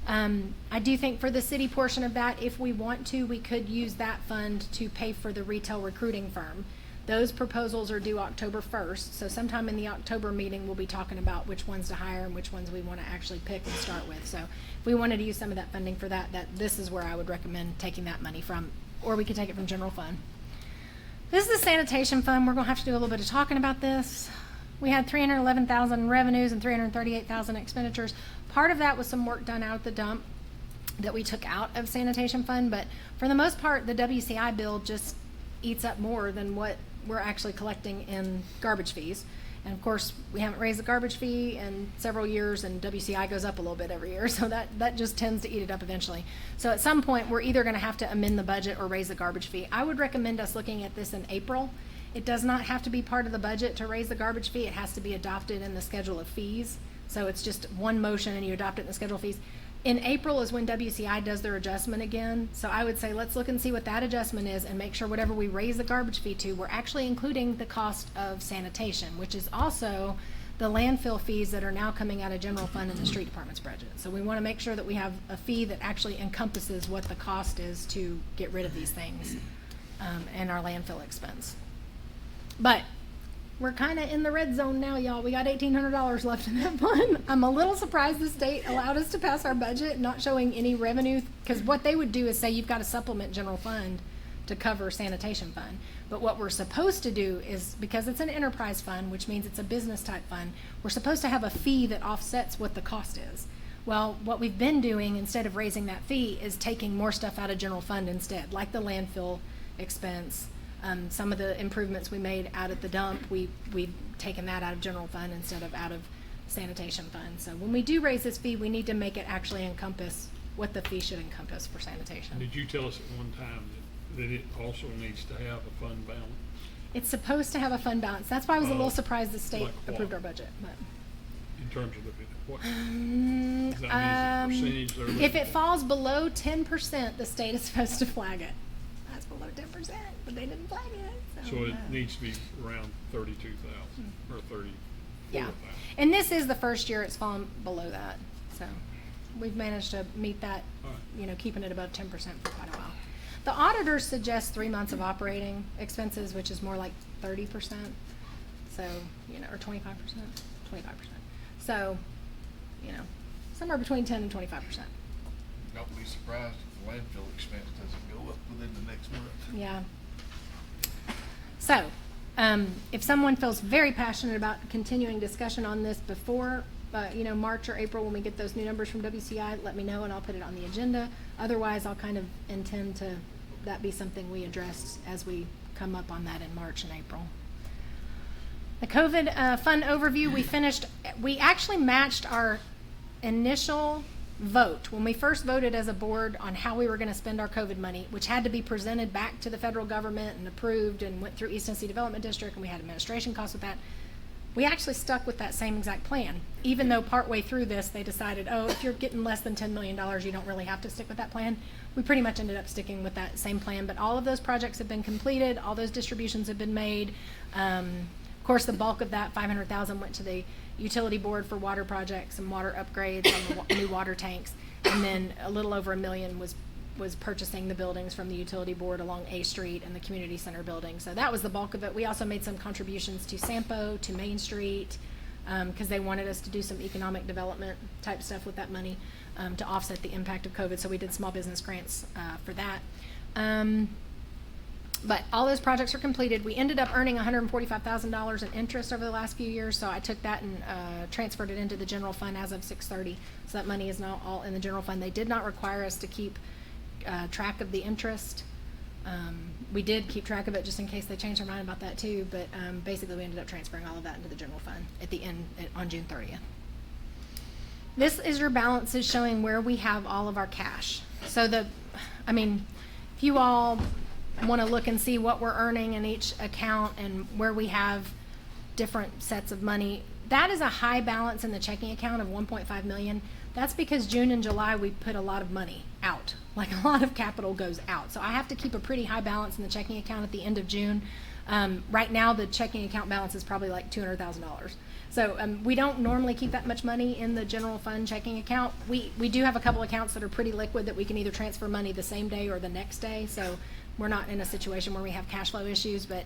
I do think for the city portion of that, if we want to, we could use that fund to pay for the retail recruiting firm. Those proposals are due October 1st, so sometime in the October meeting, we'll be talking about which ones to hire and which ones we want to actually pick and start with. So if we wanted to use some of that funding for that, this is where I would recommend taking that money from, or we could take it from general fund. This is the sanitation fund. We're going to have to do a little bit of talking about this. We had $311,000 in revenues and $338,000 in expenditures. Part of that was some work done out at the dump that we took out of sanitation fund, but for the most part, the WCI bill just eats up more than what we're actually collecting in garbage fees. And of course, we haven't raised the garbage fee in several years, and WCI goes up a little bit every year, so that just tends to eat it up eventually. So at some point, we're either going to have to amend the budget or raise the garbage fee. I would recommend us looking at this in April. It does not have to be part of the budget to raise the garbage fee. It has to be adopted in the schedule of fees. So it's just one motion and you adopt it in the schedule of fees. In April is when WCI does their adjustment again. So I would say let's look and see what that adjustment is and make sure whatever we raise the garbage fee to, we're actually including the cost of sanitation, which is also the landfill fees that are now coming out of general fund in the street department's budget. So we want to make sure that we have a fee that actually encompasses what the cost is to get rid of these things and our landfill expense. But we're kind of in the red zone now, y'all. We got $1,800 left in that fund. I'm a little surprised the state allowed us to pass our budget, not showing any revenue, because what they would do is say you've got to supplement general fund to cover sanitation fund. But what we're supposed to do is, because it's an enterprise fund, which means it's a business type fund, we're supposed to have a fee that offsets what the cost is. Well, what we've been doing instead of raising that fee is taking more stuff out of general fund instead, like the landfill expense. Some of the improvements we made out at the dump, we've taken that out of general fund instead of out of sanitation fund. So when we do raise this fee, we need to make it actually encompass what the fee should encompass for sanitation. Did you tell us at one time that it also needs to have a fund balance? It's supposed to have a fund balance. That's why I was a little Oh, surprised the state like what? approved our budget. But. In terms of what, does that mean the percentage they're looking If it for? falls below 10%, the state is supposed to flag it. That's below 10%, but they didn't flag it. So it needs to be around 32,000 or 34,000. Yeah. And this is the first year it's fallen below that. So we've managed to meet that, All right. keeping it above 10% for quite a while. The auditors suggest 3 months of operating expenses, which is more like 30%. So, or 25%, 25%. So, somewhere between 10 and 25%. Don't be surprised if the landfill expense doesn't go up within the next month. Yeah. So, if someone feels very passionate about continuing discussion on this before, March or April when we get those new numbers from WCI, let me know and I'll put it on the agenda. Otherwise, I'll kind of intend to that be something we address as we come up on that in March and April. The COVID fund overview, we actually matched our initial vote when we first voted as a board on how we were going to spend our COVID money, which had to be presented back to the federal government and approved and went through East Tennessee Development District, and we had administration costs with that. We actually stuck with that same exact plan, even though partway through this they decided, if you're getting less than $10 million, you don't really have to stick with that plan. We pretty much ended up sticking with that same plan, but all of those projects have been completed, all those distributions have been made. Of course, the bulk of that, $500,000, went to the utility board for water projects and water upgrades on the new water tanks, and then a little over $1 million was purchasing the buildings from the utility board along A Street and the community center building. So that was the bulk of it. We also made some contributions to Sampo, to Main Street, because they wanted us to do some economic development type stuff with that money to offset the impact of COVID. So we did small business grants for that. But all those projects are completed. We ended up earning $145,000 in interest over the last few years, so I took that and transferred it into the general fund as of 6/30. So that money is now all in the general fund. They did not require us to keep track of the interest. We did keep track of it just in case they changed their mind about that too, but basically we ended up transferring all of that into the general fund at the end on June 30th. This is your balances showing where we have all of our cash. So if you all want to look and see what we're earning in each account and where we have different sets of money, that is a high balance in the checking account of $1.5 million. That's because June and July we put a lot of money out, like a lot of capital goes out. So I have to keep a pretty high balance in the checking account at the end of June. Right now the checking account balance is probably like $200,000. So we don't normally keep that much money in the general fund checking account. We do have a couple accounts that are pretty liquid that we can either transfer money the same day or the next day. So we're not in a situation where we have cash flow issues, but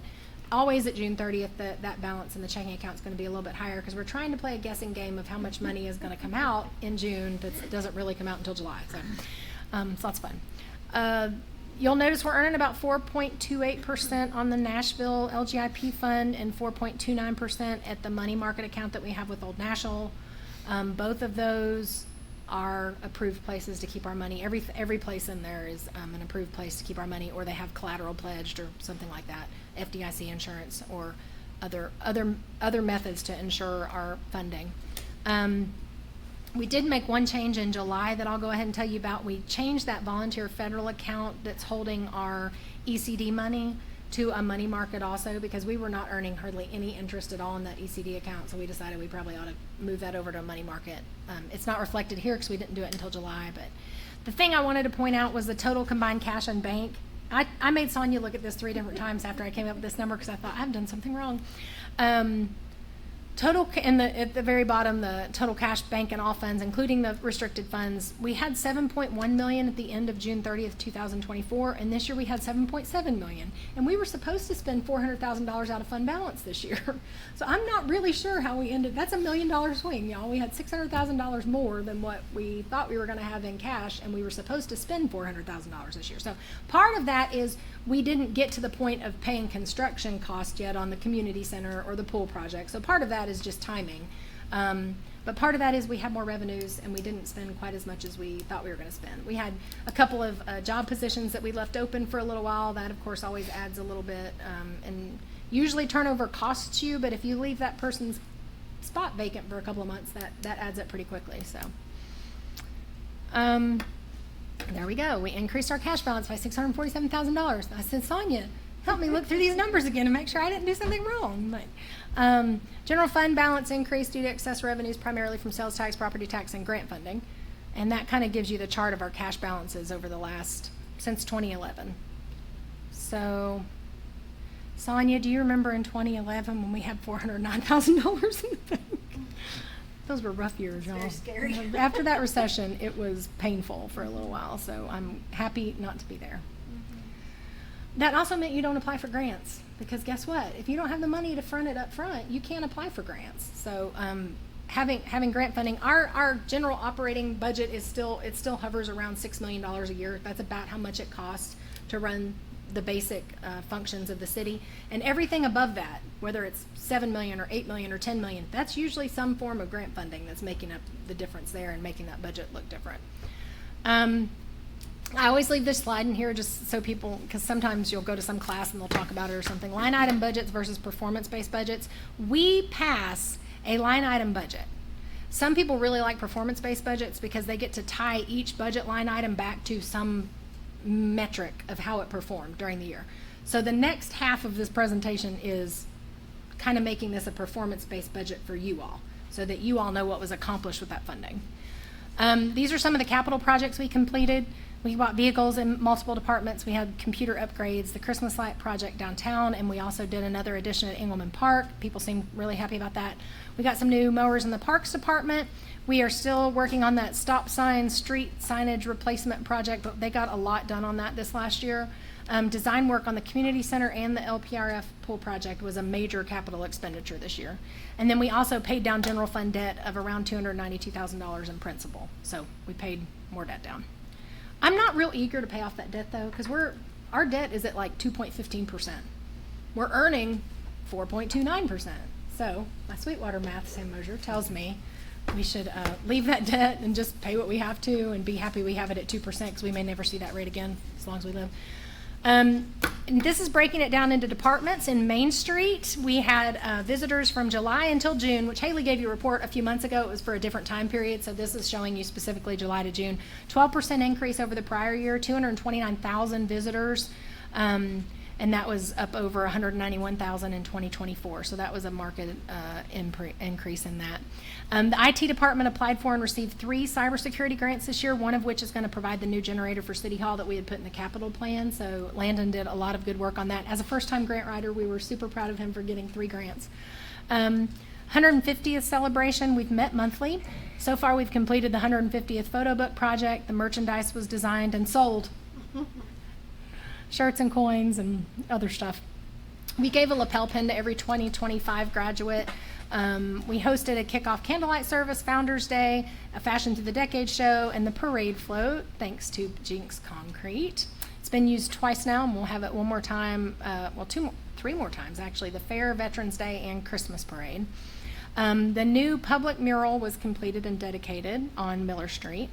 always at June 30th, that balance in the checking account is going to be a little bit higher because we're trying to play a guessing game of how much money is going to come out in June that doesn't really come out until July. So that's fun. You'll notice we're earning about 4.28% on the Nashville LGIP fund and 4.29% at the money market account that we have with Old National. Both of those are approved places to keep our money. Every place in there is an approved place to keep our money, or they have collateral pledged or something like that, FDIC insurance or other methods to ensure our funding. We did make one change in July that I'll go ahead and tell you about. We changed that volunteer federal account that's holding our ECD money to a money market also, because we were not earning hardly any interest at all in that ECD account, so we decided we probably ought to move that over to a money market. It's not reflected here because we didn't do it until July, but the thing I wanted to point out was the total combined cash and bank. I made Sonia look at this 3 different times after I came up with this number because I thought I've done something wrong. At the very bottom, the total cash, bank, and all funds, including the restricted funds, we had $7.1 million at the end of June 30th, 2024, and this year we had $7.7 million. And we were supposed to spend $400,000 out of fund balance this year. So I'm not really sure how we ended. That's $1 million swing, y'all. We had $600,000 more than what we thought we were going to have in cash, and we were supposed to spend $400,000 this year. So part of that is we didn't get to the point of paying construction costs yet on the community center or the pool project. So part of that is just timing. But part of that is we had more revenues and we didn't spend quite as much as we thought we were going to spend. We had a couple of job positions that we left open for a little while. That, of course, always adds a little bit. And usually turnover costs you, but if you leave that person's spot vacant for a couple of months, that adds up pretty quickly. So there we go. We increased our cash balance by $647,000. I said, Sonia, help me look through these numbers again and make sure I didn't do something wrong. But general fund balance increased due to excess revenues primarily from sales tax, property tax, and grant funding. And that kind of gives you the chart of our cash balances over the since 2011. So, Sonia, do you remember in 2011 when we had $409,000 in the bank? Those were rough years, y'all. Very scary. After that recession, it was painful for a little while, so I'm happy not to be there. That also meant you don't apply for grants, because guess what? If you don't have the money to front it up front, you can't apply for grants. So having grant funding, our general operating budget it still hovers around $6 million a year. That's about how much it costs to run the basic functions of the city. And everything above that, whether it's 7 million or 8 million or 10 million, that's usually some form of grant funding that's making up the difference there and making that budget look different. I always leave this slide in here just so people, because sometimes you'll go to some class and they'll talk about it or something. Line item budgets versus performance-based budgets. We pass a line item budget. Some people really like performance-based budgets because they get to tie each budget line item back to some metric of how it performed during the year. So the next half of this presentation is kind of making this a performance-based budget for you all, so that you all know what was accomplished with that funding. These are some of the capital projects we completed. We bought vehicles in multiple departments. We had computer upgrades, the Christmas light project downtown, and we also did another addition at Engelman Park. People seem really happy about that. We got some new mowers in the Parks Department. We are still working on that stop sign, street signage replacement project, but they got a lot done on that this last year. Design work on the community center and the LPRF pool project was a major capital expenditure this year. And then we also paid down general fund debt of around $292,000 in principal. So we paid more debt down. I'm not real eager to pay off that debt though, because our debt is at like 2.15%. We're earning 4.29%. So my Sweetwater math sim measure tells me we should leave that debt and just pay what we have to and be happy we have it at 2%, because we may never see that rate again as long as we live. And this is breaking it down into departments. In Main Street, we had visitors from July until June, which Haley gave you a report a few months ago. It was for a different time period, so this is showing you specifically July to June. 12% increase over the prior year, 229,000 visitors, and that was up over 191,000 in 2024, so that was a marked increase in that. The IT department applied for and received 3 cybersecurity grants this year, one of which is going to provide the new generator for City Hall that we had put in the capital plan. So Landon did a lot of good work on that. As a first-time grant writer, we were super proud of him for getting 3 grants. 150th celebration, we've met monthly. So far, we've completed the 150th photo book project. The merchandise was designed and sold. Shirts and coins and other stuff. We gave a lapel pin to every 2025 graduate. We hosted a kickoff candlelight service, Founders Day, a Fashion Through the Decade show, and the parade float, thanks to Jinx Concrete. It's been used twice now, and we'll have it one more time, 3 more times actually, the Fair, Veterans Day, and Christmas parade. The new public mural was completed and dedicated on Miller Street.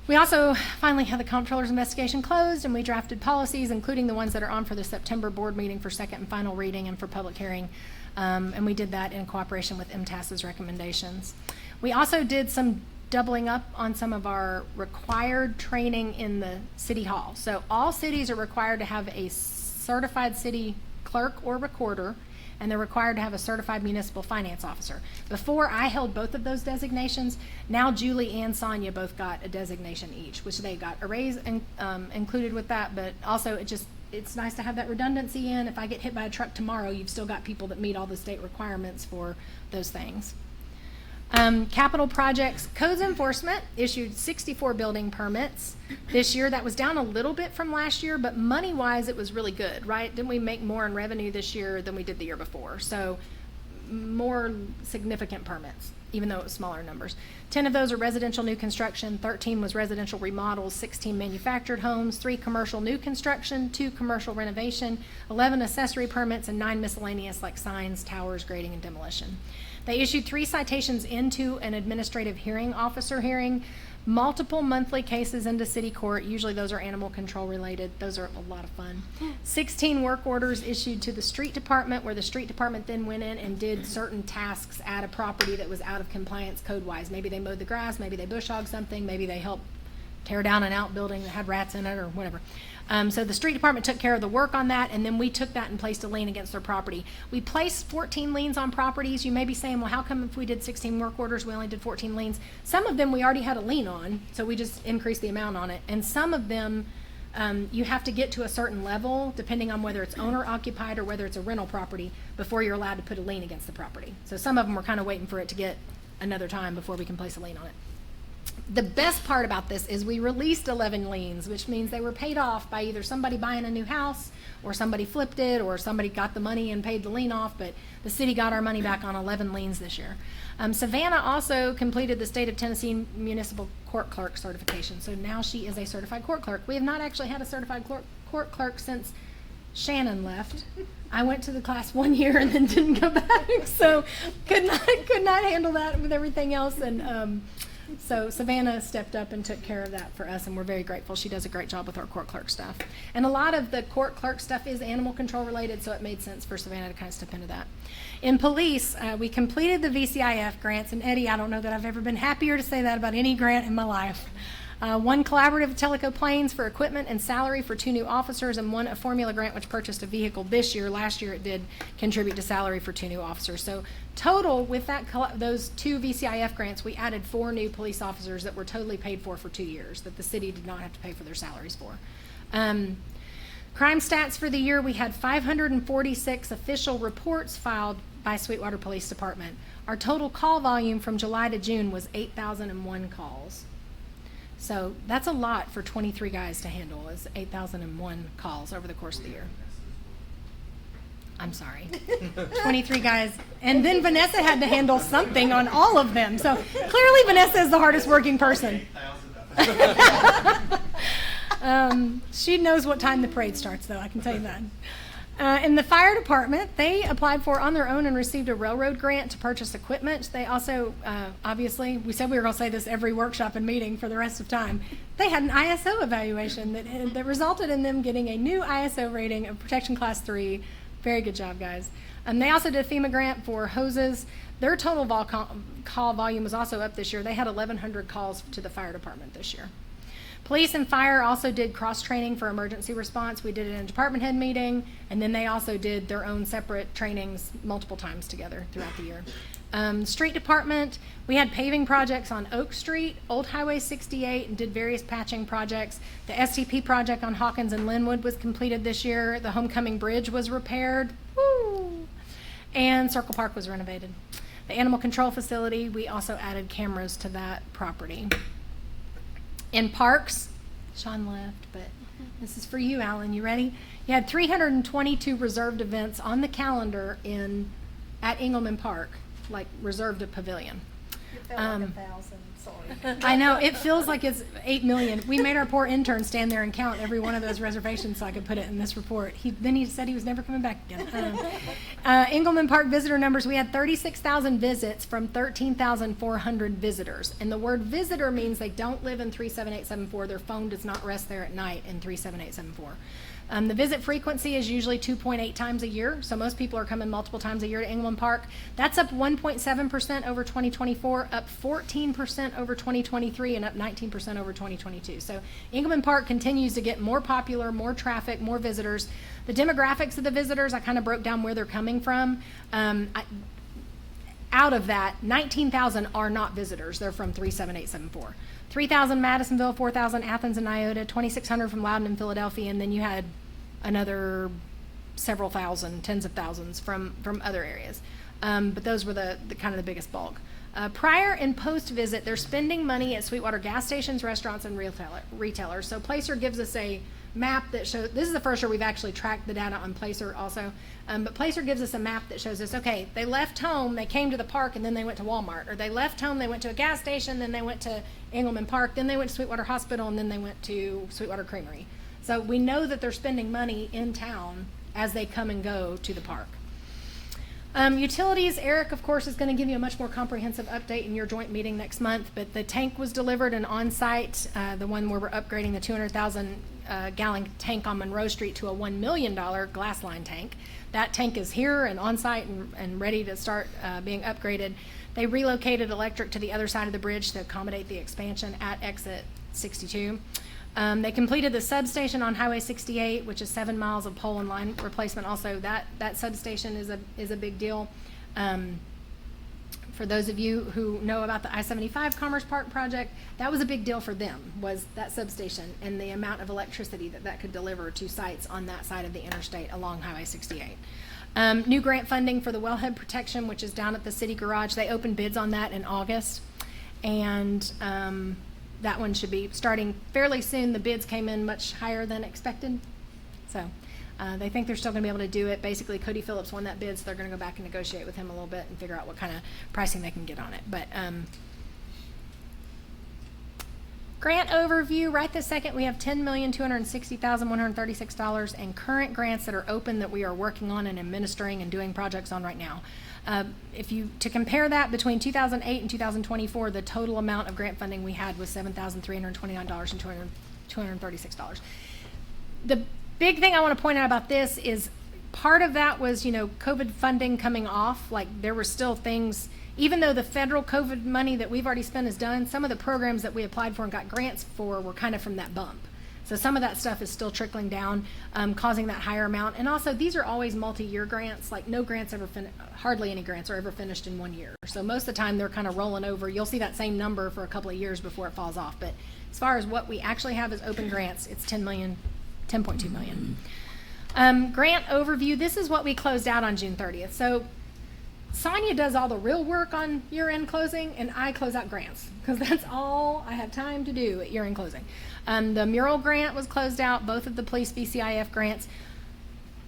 We also finally had the comptroller's investigation closed, and we drafted policies, including the ones that are on for the September board meeting for second and final reading and for public hearing. And we did that in cooperation with MTAS's recommendations. We also did some doubling up on some of our required training in the city hall. So all cities are required to have a certified city clerk or recorder, and they're required to have a certified municipal finance officer. Before, I held both of those designations. Now Julie and Sonia both got a designation each, which they got a raise included with that, but also it's nice to have that redundancy in. If I get hit by a truck tomorrow, you've still got people that meet all the state requirements for those things. Capital projects, codes enforcement issued 64 building permits this year. That was down a little bit from last year, but money-wise, it was really good, right? Didn't we make more in revenue this year than we did the year before? So more significant permits, even though it was smaller numbers. 10 of those are residential new construction, 13 was residential remodels, 16 manufactured homes, 3 commercial new construction, 2 commercial renovation, 11 accessory permits, and 9 miscellaneous like signs, towers, grading, and demolition. They issued 3 citations into an administrative hearing officer hearing, multiple monthly cases into city court. Usually those are animal control related. Those are a lot of fun. 16 work orders issued to the street department, where the street department then went in and did certain tasks at a property that was out of compliance code-wise. Maybe they mowed the grass, maybe they bush hogged something, maybe they helped tear down an outbuilding that had rats in it or whatever. So the street department took care of the work on that, and then we took that and placed a lien against their property. We placed 14 liens on properties. You may be saying, well, how come if we did 16 work orders, we only did 14 liens? Some of them we already had a lien on, so we just increased the amount on it. And some of them, you have to get to a certain level, depending on whether it's owner occupied or whether it's a rental property, before you're allowed to put a lien against the property. So some of them we're kind of waiting for it to get another time before we can place a lien on it. The best part about this is we released 11 liens, which means they were paid off by either somebody buying a new house, or somebody flipped it, or somebody got the money and paid the lien off, but the city got our money back on 11 liens this year. Savannah also completed the State of Tennessee Municipal Court Clerk certification, so now she is a certified court clerk. We have not actually had a certified court clerk since Shannon left. I went to the class 1 year and then didn't go back, so could not handle that with everything else, and so Savannah stepped up and took care of that for us, and we're very grateful. She does a great job with our court clerk stuff. And a lot of the court clerk stuff is animal control related, so it made sense for Savannah to kind of step into that. In police, we completed the VCIF grants, and Eddie, I don't know that I've ever been happier to say that about any grant in my life. One collaborative Teleco planes for equipment and salary for 2 new officers, and one a formula grant which purchased a vehicle this year. Last year it did contribute to salary for 2 new officers. So total with that those 2 VCIF grants, we added 4 new police officers that were totally paid for 2 years, that the city did not have to pay for their salaries for. Crime stats for the year, we had 546 official reports filed by Sweetwater Police Department. Our total call volume from July to June was 8,001 calls. So that's a lot for 23 guys to handle, is 8,001 calls over the course of the year. I'm sorry. 23 guys. And then Vanessa had to handle something on all of them. So clearly Vanessa is the hardest working person. She knows what time the parade starts, though, I can tell you that. In the fire department, they applied for on their own and received a railroad grant to purchase equipment. They also, obviously, we said we were going to say this every workshop and meeting for the rest of time. They had an ISO evaluation that resulted in them getting a new ISO rating of Protection Class 3. Very good job, guys. They also did a FEMA grant for hoses. Their total call volume was also up this year. They had 1,100 calls to the fire department this year. Police and fire also did cross-training for emergency response. We did it in a department head meeting, and then they also did their own separate trainings multiple times together throughout the year. Street department, we had paving projects on Oak Street, Old Highway 68, and did various patching projects. The STP project on Hawkins and Linwood was completed this year. The Homecoming Bridge was repaired. Woo! And Circle Park was renovated. The animal control facility, we also added cameras to that property. In parks, Sean left, but this is for you, Alan. You ready? You had 322 reserved events on the calendar at Engelman Park, like reserved a pavilion. It felt like 1,000, sorry. I know, it feels like it's 8 million. We made our poor intern stand there and count every one of those reservations so I could put it in this report. Then he said he was never coming back again. Engelman Park visitor numbers, we had 36,000 visits from 13,400 visitors. And the word visitor means they don't live in 37874. Their phone does not rest there at night in 37874. The visit frequency is usually 2.8 times a year, so most people are coming multiple times a year to Engelman Park. That's up 1.7% over 2024, up 14% over 2023, and up 19% over 2022. So Engelman Park continues to get more popular, more traffic, more visitors. The demographics of the visitors, I kind of broke down where they're coming from. Out of that, 19,000 are not visitors. They're from 37874. 3,000 Madisonville, 4,000 Athens and Iota, 2,600 from Loudon and Philadelphia, and then you had another several thousand, tens of thousands from other areas. But those were the kind of the biggest bulk. Prior and post visit, they're spending money at Sweetwater gas stations, restaurants, and retailers. So Placer gives us a map that shows, this is the first year we've actually tracked the data on Placer also, but Placer gives us a map that shows us, okay, they left home, they came to the park, and then they went to Walmart, or they left home, they went to a gas station, then they went to Engelman Park, then they went to Sweetwater Hospital, and then they went to Sweetwater Creamery. So we know that they're spending money in town as they come and go to the park. Utilities, Eric, of course, is going to give you a much more comprehensive update in your joint meeting next month, but the tank was delivered and on-site, the one where we're upgrading the 200,000 gallon tank on Monroe Street to a $1 million glass line tank. That tank is here and on-site and ready to start being upgraded. They relocated electric to the other side of the bridge to accommodate the expansion at exit 62. They completed the substation on Highway 68, which is 7 miles of pole and line replacement. Also, that substation is a big deal. For those of you who know about the I-75 Commerce Park project, that was a big deal for them, was that substation and the amount of electricity that could deliver to sites on that side of the interstate along Highway 68. New grant funding for the wellhead protection, which is down at the city garage. They opened bids on that in August. And that one should be starting fairly soon. The bids came in much higher than expected. So they think they're still going to be able to do it. Basically, Cody Phillips won that bid, so they're going to go back and negotiate with him a little bit and figure out what kind of pricing they can get on it. But grant overview, right this second, we have $10,260,136 in current grants that are open that we are working on and administering and doing projects on right now. To compare that between 2008 and 2024, the total amount of grant funding we had was $7,329 and $236. The big thing I want to point out about this is part of that was, COVID funding coming off. Like, there were still things, even though the federal COVID money that we've already spent is done, some of the programs that we applied for and got grants for were kind of from that bump. So some of that stuff is still trickling down, causing that higher amount. And also, these are always multi-year grants. Like, no grants ever hardly any grants are ever finished in 1 year. So most of the time, they're kind of rolling over. You'll see that same number for a couple of years before it falls off. But as far as what we actually have as open grants, it's $10.2 million. Grant overview. This is what we closed out on June 30th. So Sonia does all the real work on year-end closing, and I close out grants because that's all I have time to do at year-end closing. The mural grant was closed out, both of the police BCIF grants.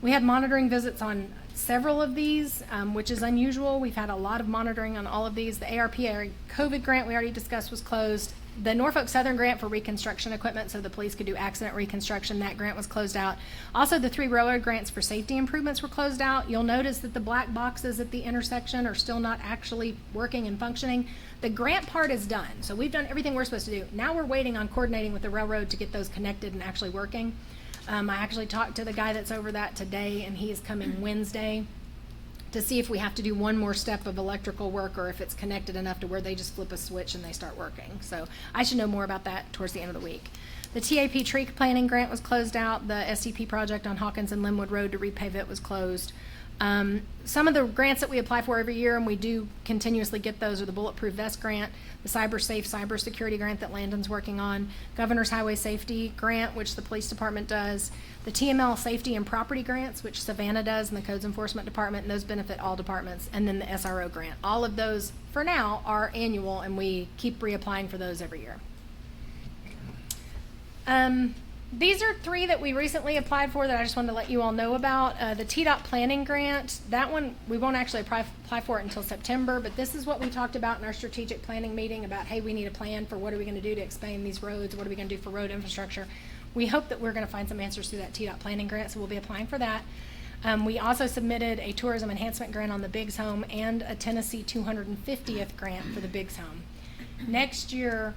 We had monitoring visits on several of these, which is unusual. We've had a lot of monitoring on all of these. The ARPA COVID grant we already discussed was closed. The Norfolk Southern grant for reconstruction equipment so the police could do accident reconstruction, that grant was closed out. Also, the 3 railroad grants for safety improvements were closed out. You'll notice that the black boxes at the intersection are still not actually working and functioning. The grant part is done. So we've done everything we're supposed to do. Now we're waiting on coordinating with the railroad to get those connected and actually working. I actually talked to the guy that's over that today, and he is coming Wednesday to see if we have to do one more step of electrical work or if it's connected enough to where they just flip a switch and they start working. So I should know more about that towards the end of the week. The TAP tree planting grant was closed out. The SCP project on Hawkins and Linwood Road to repave it was closed. Some of the grants that we apply for every year, and we do continuously get those, are the Bulletproof Vest Grant, the CyberSafe Cybersecurity Grant that Landon's working on, Governor's Highway Safety Grant, which the Police Department does, the TML Safety and Property Grants, which Savannah does, and the Codes Enforcement Department, and those benefit all departments, and then the SRO Grant. All of those, for now, are annual, and we keep reapplying for those every year. These are 3 that we recently applied for that I just wanted to let you all know about. The TDOT planning grant, that one, we won't actually apply for it until September, but this is what we talked about in our strategic planning meeting about, hey, we need a plan for what are we going to do to expand these roads, what are we going to do for road infrastructure. We hope that we're going to find some answers through that TDOT planning grant, so we'll be applying for that. We also submitted a tourism enhancement grant on the Biggs Home and a Tennessee 250th grant for the Biggs Home. Next year,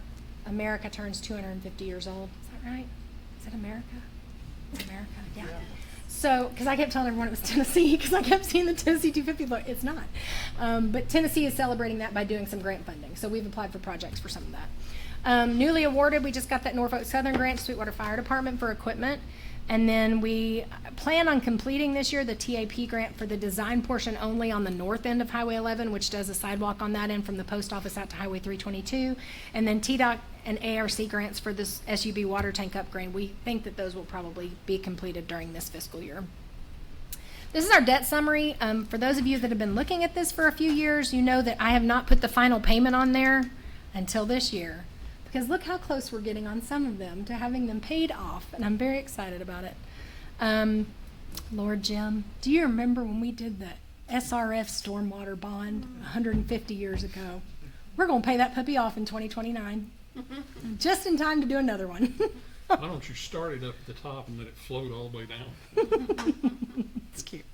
America turns 250 years old. Is that right? Is it America? It's America, yeah. So, because I kept telling everyone it was Tennessee, because I kept seeing the Tennessee 250, but it's not. But Tennessee is celebrating that by doing some grant funding. So we've applied for projects for some of that. Newly awarded, we just got that Norfolk Southern grant, Sweetwater Fire Department for equipment. And then we plan on completing this year the TAP grant for the design portion only on the north end of Highway 11, which does a sidewalk on that end from the post office out to Highway 322. And then TDOT and ARC grants for this SUB water tank upgrade. We think that those will probably be completed during this fiscal year. This is our debt summary. For those of you that have been looking at this for a few years, you know that I have not put the final payment on there until this year. Because look how close we're getting on some of them to having them paid off, and I'm very excited about it. Lord Jim, do you remember when we did the SRF stormwater bond 150 years ago? We're going to pay that puppy off in 2029, just in time to do another one. Why don't you start it up at the top and let it float all the way down? It's cute.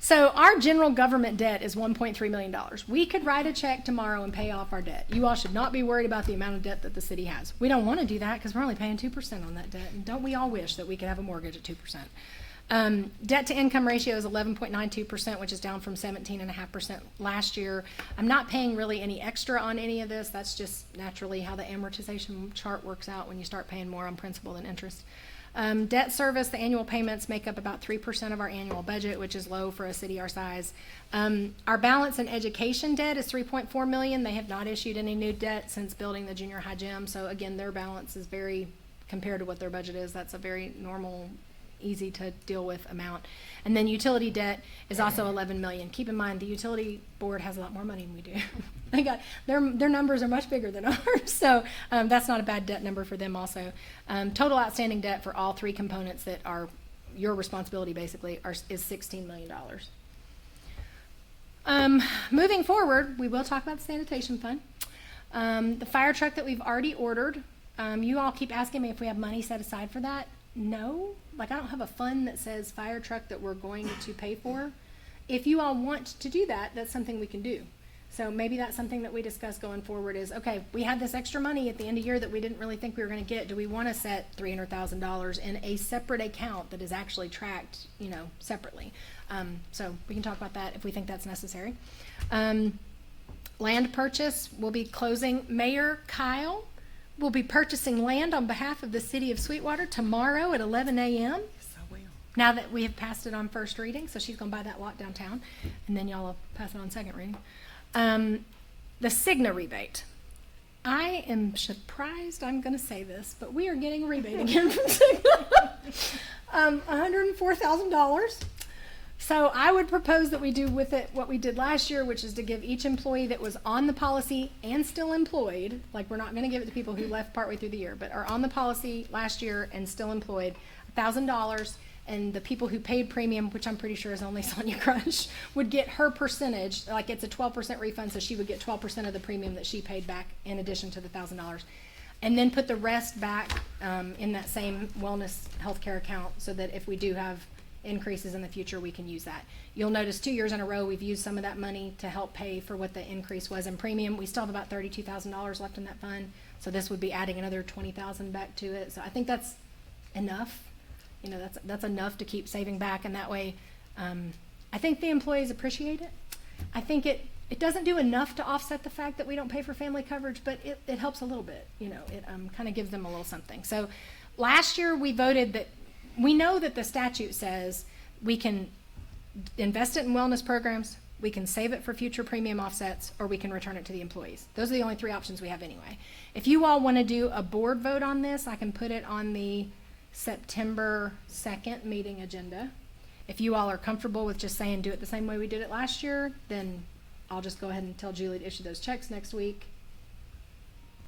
So our general government debt is $1.3 million. We could write a check tomorrow and pay off our debt. You all should not be worried about the amount of debt that the city has. We don't want to do that because we're only paying 2% on that debt. And don't we all wish that we could have a mortgage at 2%? Debt to income ratio is 11.92%, which is down from 17.5% last year. I'm not paying really any extra on any of this. That's just naturally how the amortization chart works out when you start paying more on principal than interest. Debt service, the annual payments make up about 3% of our annual budget, which is low for a city our size. Our balance in education debt is $3.4 million. They have not issued any new debt since building the junior high gym. So again, their balance is very, compared to what their budget is, that's a very normal, easy to deal with amount. And then utility debt is also $11 million. Keep in mind, the utility board has a lot more money than we do. They got, their numbers are much bigger than ours, so, that's not a bad debt number for them also. Total outstanding debt for all three components that are your responsibility basically is $16 million. Moving forward, we will talk about the sanitation fund. The fire truck that we've already ordered, you all keep asking me if we have money set aside for that. No, like I don't have a fund that says fire truck that we're going to pay for. If you all want to do that, that's something we can do. So maybe that's something that we discuss going forward is, okay, we had this extra money at the end of year that we didn't really think we were going to get. Do we want to set $300,000 in a separate account that is actually tracked, separately? So we can talk about that if we think that's necessary. Land purchase, we'll be closing. Mayor Kyle will be purchasing land on behalf of the City of Sweetwater tomorrow at 11 a.m. So well. Now that we have passed it on first reading, so she's going to buy that lot downtown, and then y'all will pass it on second reading. The Cigna rebate. I am surprised I'm going to say this, but we are getting a rebate again from Cigna. $104,000. So I would propose that we do with it what we did last year, which is to give each employee that was on the policy and still employed, like we're not going to give it to people who left partway through the year, but are on the policy last year and still employed, $1,000. And the people who paid premium, which I'm pretty sure is only Sonia Crunch, would get her percentage, like it's a 12% refund, so she would get 12% of the premium that she paid back in addition to the $1,000. And then put the rest back in that same wellness healthcare account so that if we do have increases in the future, we can use that. You'll notice 2 years in a row we've used some of that money to help pay for what the increase was in premium. We still have about $32,000 left in that fund, so this would be adding another $20,000 back to it. So I think that's enough. That's enough to keep saving back, and that way I think the employees appreciate it. I think it doesn't do enough to offset the fact that we don't pay for family coverage, but it helps a little bit. It kind of gives them a little something. So last year we voted that we know that the statute says we can invest it in wellness programs, we can save it for future premium offsets, or we can return it to the employees. Those are the only three options we have anyway. If you all want to do a board vote on this, I can put it on the September 2nd meeting agenda. If you all are comfortable with just saying do it the same way we did it last year, then I'll just go ahead and tell Julie to issue those checks next week.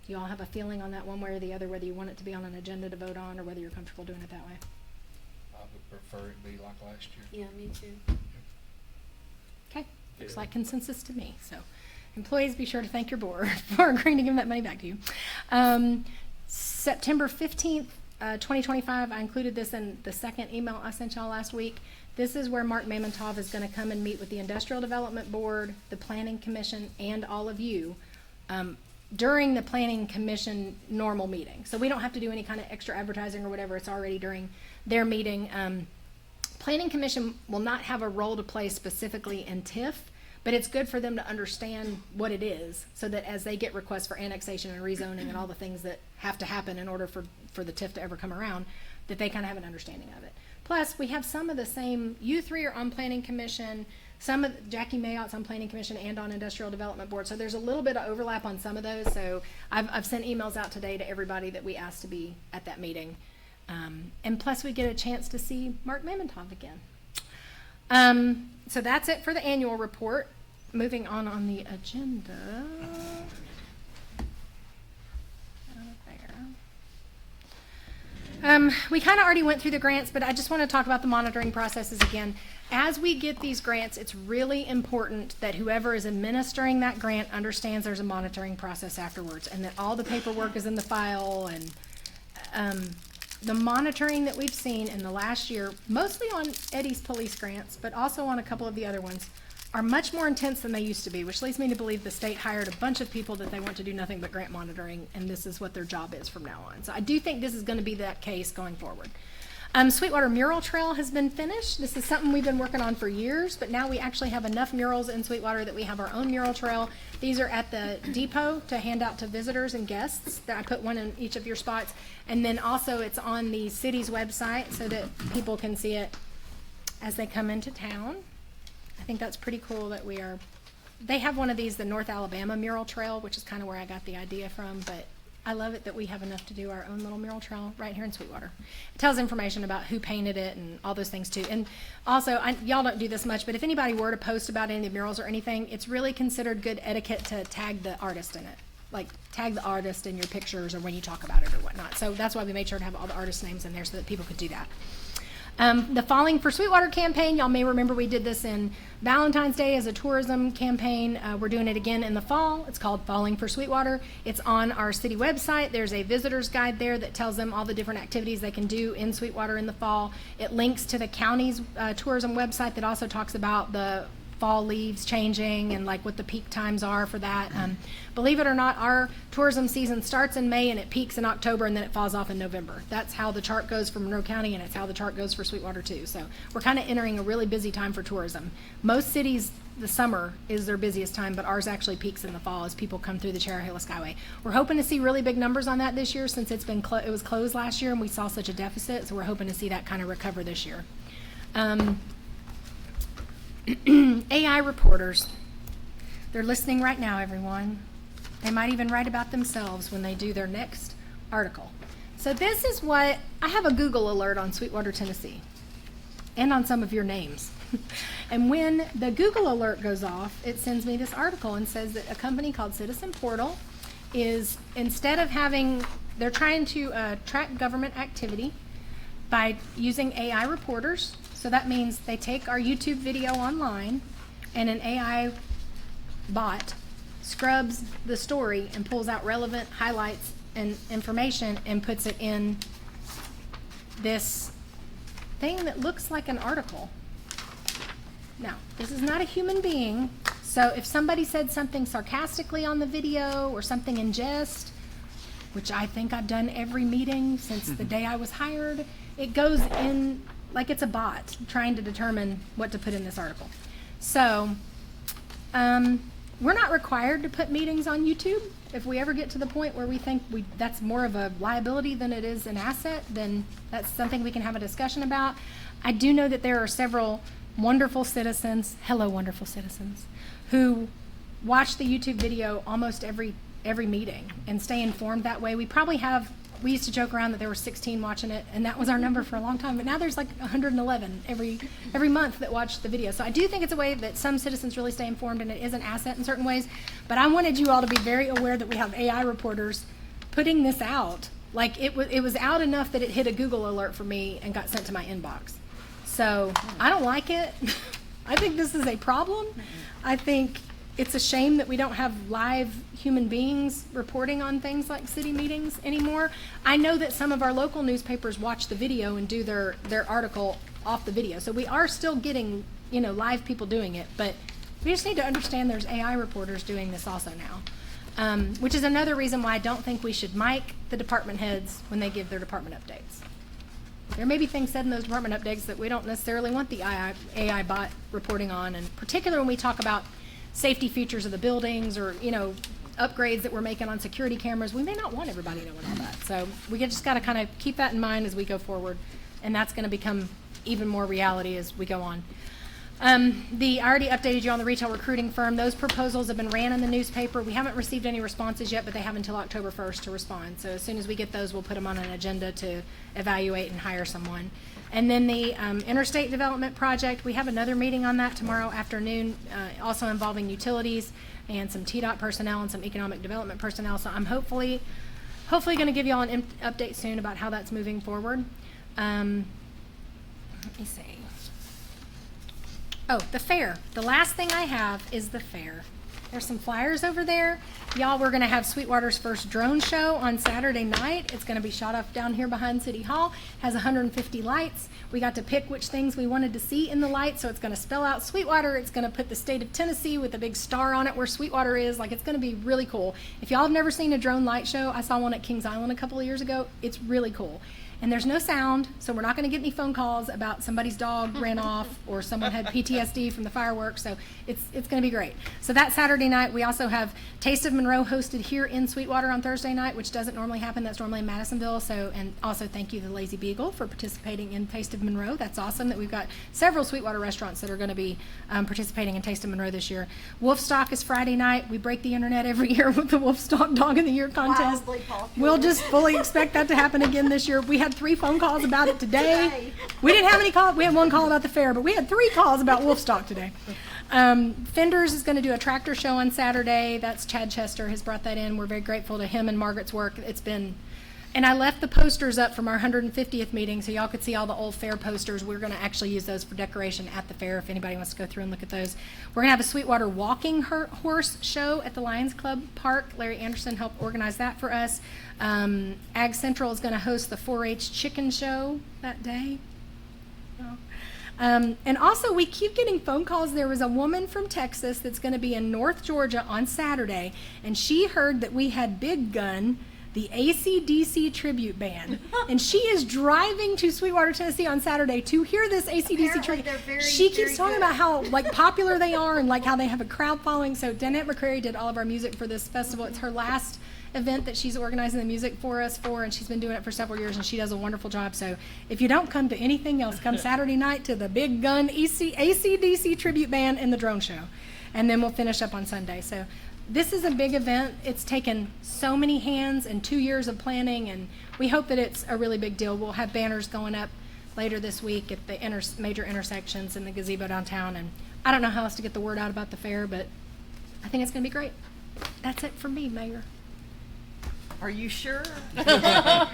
Do you all have a feeling on that one way or the other, whether you want it to be on an agenda to vote on or whether you're comfortable doing it that way? I would prefer it be like last year. Yeah, me too. Okay, looks like consensus to me. So employees, be sure to thank your board for agreeing to give that money back to you. September 15th, 2025, I included this in the second email I sent y'all last week. This is where Mark Mamontov is going to come and meet with the Industrial Development Board, the Planning Commission, and all of you during the Planning Commission normal meeting. So we don't have to do any kind of extra advertising or whatever. It's already during their meeting. Planning Commission will not have a role to play specifically in TIF, but it's good for them to understand what it is so that as they get requests for annexation and rezoning and all the things that have to happen in order for the TIF to ever come around, that they kind of have an understanding of it. Plus, we have some of the same, you three are on Planning Commission, some of, Jackie Mayott's on Planning Commission and on Industrial Development Board, so there's a little bit of overlap on some of those, so I've sent emails out today to everybody that we asked to be at that meeting. And plus we get a chance to see Mark Mamontov again. So that's it for the annual report. Moving on the agenda. We kind of already went through the grants, but I just want to talk about the monitoring processes again. As we get these grants, it's really important that whoever is administering that grant understands there's a monitoring process afterwards and that all the paperwork is in the file. And the monitoring that we've seen in the last year, mostly on Eddie's police grants, but also on a couple of the other ones, are much more intense than they used to be, which leads me to believe the state hired a bunch of people that they want to do nothing but grant monitoring, and this is what their job is from now on. So I do think this is going to be that case going forward. Sweetwater Mural Trail has been finished. This is something we've been working on for years, but now we actually have enough murals in Sweetwater that we have our own mural trail. These are at the depot to hand out to visitors and guests. That I put one in each of your spots. And then also it's on the city's website so that people can see it as they come into town. I think that's pretty cool that they have one of these, the North Alabama Mural Trail, which is kind of where I got the idea from, but I love it that we have enough to do our own little mural trail right here in Sweetwater. It tells information about who painted it and all those things too. And also, y'all don't do this much, but if anybody were to post about any of the murals or anything, it's really considered good etiquette to tag the artist in it. Like, tag the artist in your pictures or when you talk about it or whatnot. So that's why we made sure to have all the artist names in there so that people could do that. The Falling for Sweetwater campaign, y'all may remember we did this in Valentine's Day as a tourism campaign. We're doing it again in the fall. It's called Falling for Sweetwater. It's on our city website. There's a visitor's guide there that tells them all the different activities they can do in Sweetwater in the fall. It links to the county's tourism website that also talks about the fall leaves changing and like what the peak times are for that. Believe it or not, our tourism season starts in May and it peaks in October and then it falls off in November. That's how the chart goes for Monroe County and it's how the chart goes for Sweetwater too. So we're kind of entering a really busy time for tourism. Most cities, the summer is their busiest time, but ours actually peaks in the fall as people come through the Cherry-Hill Skyway. We're hoping to see really big numbers on that this year since it was closed last year and we saw such a deficit. So we're hoping to see that kind of recover this year. AI reporters. They're listening right now, everyone. They might even write about themselves when they do their next article. So this is what, I have a Google alert on Sweetwater, Tennessee, and on some of your names. And when the Google alert goes off, it sends me this article and says that a company called Citizen Portal is, instead of having, they're trying to track government activity by using AI reporters. So that means they take our YouTube video online and an AI bot scrubs the story and pulls out relevant highlights and information and puts it in this thing that looks like an article. Now, this is not a human being, so if somebody said something sarcastically on the video or something in jest, which I think I've done every meeting since the day I was hired, it goes in like it's a bot trying to determine what to put in this article. So we're not required to put meetings on YouTube. If we ever get to the point where we think that's more of a liability than it is an asset, then that's something we can have a discussion about. I do know that there are several wonderful citizens, hello wonderful citizens, who watch the YouTube video almost every meeting and stay informed that way. We used to joke around that there were 16 watching it, and that was our number for a long time. But now there's like 111 every month that watch the video. So I do think it's a way that some citizens really stay informed, and it is an asset in certain ways. But I wanted you all to be very aware that we have AI reporters putting this out. Like it was out enough that it hit a Google alert for me and got sent to my inbox. So I don't like it. I think this is a problem. I think it's a shame that we don't have live human beings reporting on things like city meetings anymore. I know that some of our local newspapers watch the video and do their article off the video. So we are still getting, live people doing it, but we just need to understand there's AI reporters doing this also now, which is another reason why I don't think we should mic the department heads when they give their department updates. There may be things said in those department updates that we don't necessarily want the AI bot reporting on, and particularly when we talk about safety features of the buildings or, upgrades that we're making on security cameras, we may not want everybody knowing all that. So we just got to kind of keep that in mind as we go forward, and that's going to become even more reality as we go on. I already updated you on the retail recruiting firm. Those proposals have been ran in the newspaper. We haven't received any responses yet, but they have until October 1st to respond. So as soon as we get those, we'll put them on an agenda to evaluate and hire someone. And then the interstate development project, we have another meeting on that tomorrow afternoon, also involving utilities and some TDOT personnel and some economic development personnel. So I'm hopefully going to give you all an update soon about how that's moving forward. Let me see. Oh, the fair. The last thing I have is the fair. There's some flyers over there. Y'all, we're going to have Sweetwater's first drone show on Saturday night. It's going to be shot off down here behind City Hall. Has 150 lights. We got to pick which things we wanted to see in the lights. So it's going to spell out Sweetwater. It's going to put the state of Tennessee with a big star on it where Sweetwater is. Like, it's going to be really cool. If y'all have never seen a drone light show, I saw one at Kings Island a couple of years ago. It's really cool. And there's no sound, so we're not going to get any phone calls about somebody's dog ran off or someone had PTSD from the fireworks. So it's going to be great. So that Saturday night, we also have Taste of Monroe hosted here in Sweetwater on Thursday night, which doesn't normally happen. That's normally in Madisonville. So, and also thank you to the Lazy Beagle for participating in Taste of Monroe. That's awesome that we've got several Sweetwater restaurants that are going to be participating in Taste of Monroe this year. Wolfstock is Friday night. We break the internet every year with the Wolfstock Dog of the Year contest. Wildly popular. We'll just fully expect that to happen again this year. We had 3 phone calls about it today. We didn't have any calls. We had 1 call about the fair, but we had 3 calls about Wolfstock today. Fenders is going to do a tractor show on Saturday. That's Chad Chester has brought that in. We're very grateful to him and Margaret's work. It's been, and I left the posters up from our 150th meeting so y'all could see all the old fair posters. We're going to actually use those for decoration at the fair if anybody wants to go through and look at those. We're going to have a Sweetwater walking horse show at the Lions Club Park. Larry Anderson helped organize that for us. Ag Central is going to host the 4-H chicken show that day. And also, we keep getting phone calls. There was a woman from Texas that's going to be in North Georgia on Saturday, and she heard that we had Big Gun, the AC/DC tribute band, and she is driving to Sweetwater, Tennessee on Saturday to hear this AC/DC Apparently tribute. they're very, She keeps very talking good. about how popular they are and how they have a crowd following. So Danette McCrary did all of our music for this festival. It's her last event that she's organizing the music for us for, and she's been doing it for several years, and she does a wonderful job. So if you don't come to anything else, come Saturday night to the Big Gun AC/DC tribute band and the drone show, and then we'll finish up on Sunday. So this is a big event. It's taken so many hands and 2 years of planning, and we hope that it's a really big deal. We'll have banners going up later this week at the major intersections in the gazebo downtown, and I don't know how else to get the word out about the fair, but I think it's going to be great. That's it for me, Mayor. Are you sure? I'm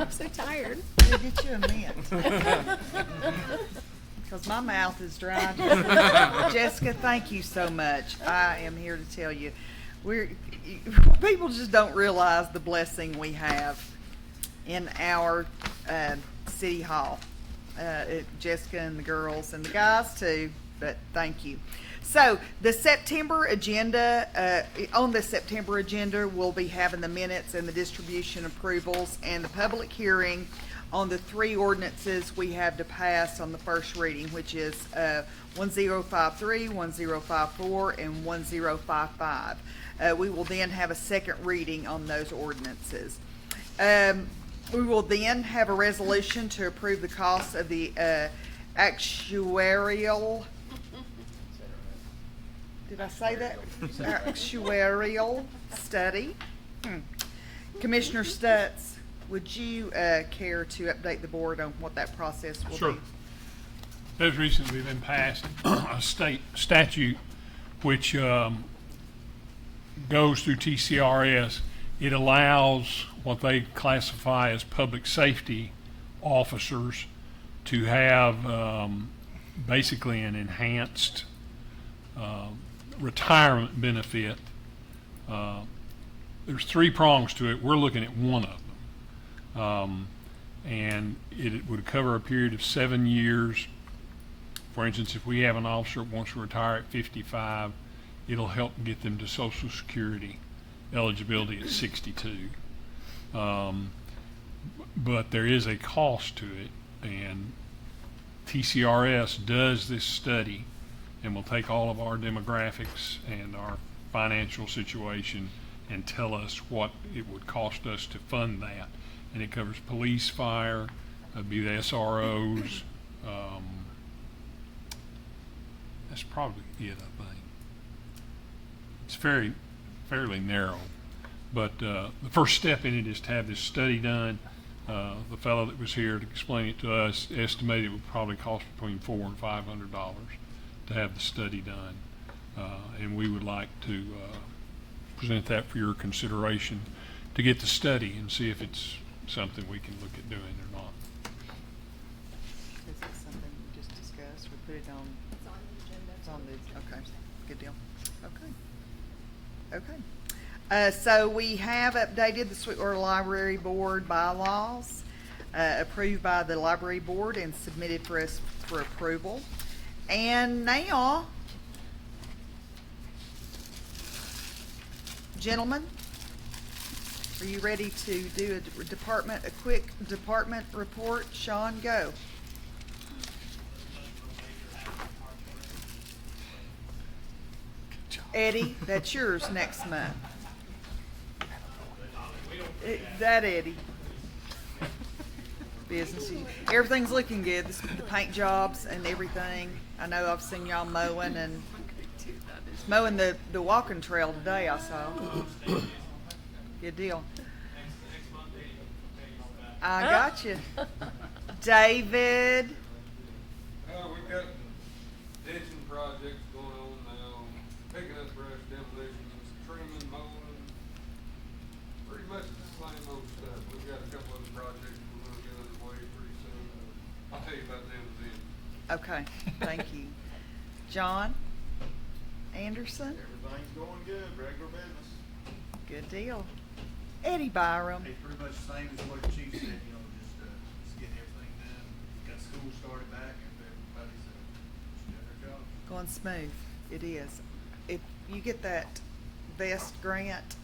so tired. We'll get you a mint. Because my mouth is dry. Jessica, thank you so much. I am here to tell you, people just don't realize the blessing we have in our city hall. Jessica and the girls and the guys too, but thank you. So the September agenda, on the September agenda, we'll be having the minutes and the distribution approvals and the public hearing on the 3 ordinances we have to pass on the first reading, which is 1053, 1054, and 1055. We will then have a second reading on those ordinances. We will then have a resolution to approve the cost of the actuarial. Did I say that? Actuarial study. Commissioner Stutz, would you care to update the board on what that process will Sure. be? There's recently been passed a state statute which goes through TCRS. It allows what they classify as public safety officers to have basically an enhanced retirement benefit. There's 3 prongs to it. We're looking at one of them. And it would cover a period of 7 years. For instance, if we have an officer that wants to retire at 55, it'll help get them to Social Security eligibility at 62. But there is a cost to it, and TCRS does this study and will take all of our demographics and our financial situation and tell us what it would cost us to fund that. And it covers police, fire, be the SROs. That's probably it, I think. It's fairly narrow. But the first step in it is to have this study done. The fellow that was here to explain it to us estimated it would probably cost between $400 and $500 to have the study done. And we would like to present that for your consideration to get the study and see if it's something we can look at doing or not. Is this something we just discussed? We put it on? It's on the agenda. It's on the, okay, good deal. Okay. So we have updated the Sweetwater Library Board bylaws, approved by the Library Board and submitted for us for approval. And now, gentlemen, Are you ready to do a quick department report? Sean, go. Eddie, that's yours next month. That Eddie. Business. Everything's looking good. The paint jobs and everything. I know I've seen y'all mowing and mowing the walking trail today. I saw. Good deal. I got you, David. We've got ditching projects going on now, picking up brush, demolitions, trimming, mowing, pretty much the same old stuff. We've got a couple other projects we're gonna get underway pretty soon. I'll tell you about them then. Okay, thank you. John Anderson. Everything's going good, regular business. Good deal. Eddie Byram. Hey, pretty much the same as what the chief said, just getting everything done. Got school started back and everybody's, just doing their job. Going smooth. It is. If you get that best grant,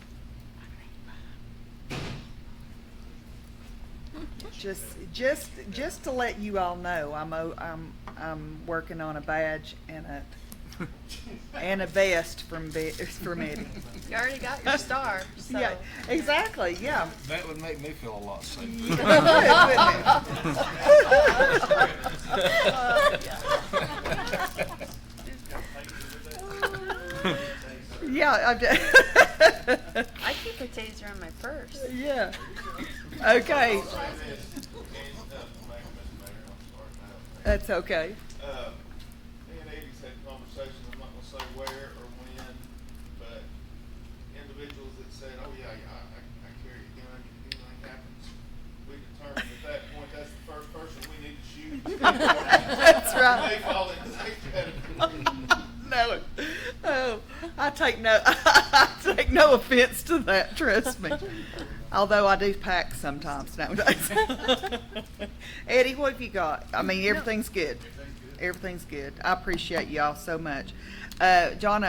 just to let you all know, I'm working on a badge and a vest from Eddie. You already got your star, so. Yeah, exactly. Yeah. That would make me feel a lot safer. Yeah, I keep a taser in my purse. yeah. Okay. That's okay. Me and Eddie's had conversations, I'm not gonna say where or when, but individuals that said, oh yeah, I carry a gun, if anything happens, we determined at that point, that's the first person we need to shoot. That's right. They fall into that category. No. Oh, I take no offense to that, trust me. Although I do pack sometimes nowadays. Eddie, what have you got? I mean, everything's good. Everything's good. I appreciate y'all so much. John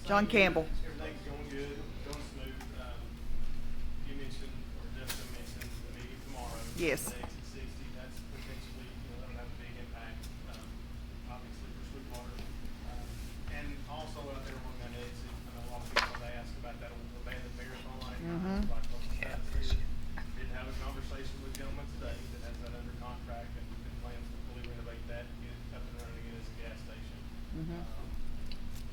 Campbell. Everything's going good, going smooth. You mentioned, or Jessica mentioned, the meeting tomorrow. Yes. The exit 60, that's potentially, that'll have a big impact, obviously for Sweetwater. And also out there on that exit, I know a lot of people have asked about that old abandoned marathon. Like what the status is. Did have a conversation with a gentleman today that has that under contract and plans to fully renovate that and get it up and running again as a gas station.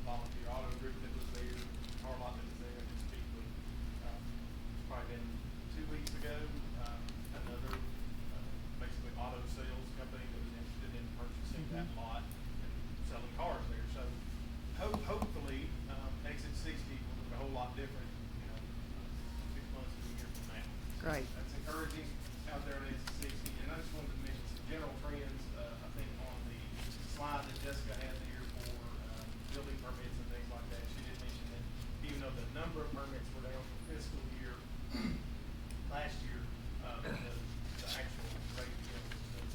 Volunteer auto group that was there, car lot that was there, I did speak with, probably been 2 weeks ago, another, basically auto sales company that was interested in purchasing that lot and selling cars there. So hopefully, exit 60 will look a whole lot different, 6 months to a year from now. Great. That's encouraging out there at exit 60. And I just wanted to mention some general trends, I think on the slide that Jessica had there for building permits and things like that. She did mention that even though the number of permits were down for fiscal year last year, the actual rate,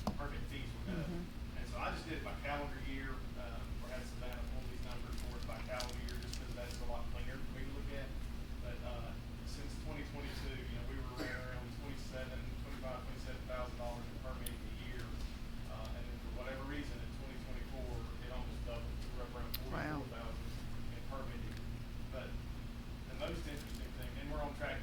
the permit fees were up. And so I just did it by calendar year, or had Savannah pull these numbers for us by calendar year, just because that's a lot cleaner for me to look at. But since 2022, we were around $27,000 in permitting a year. And then for whatever reason, in 2024, it almost doubled. We were up around 44,000 in permitting. But the most interesting thing, and we're on track to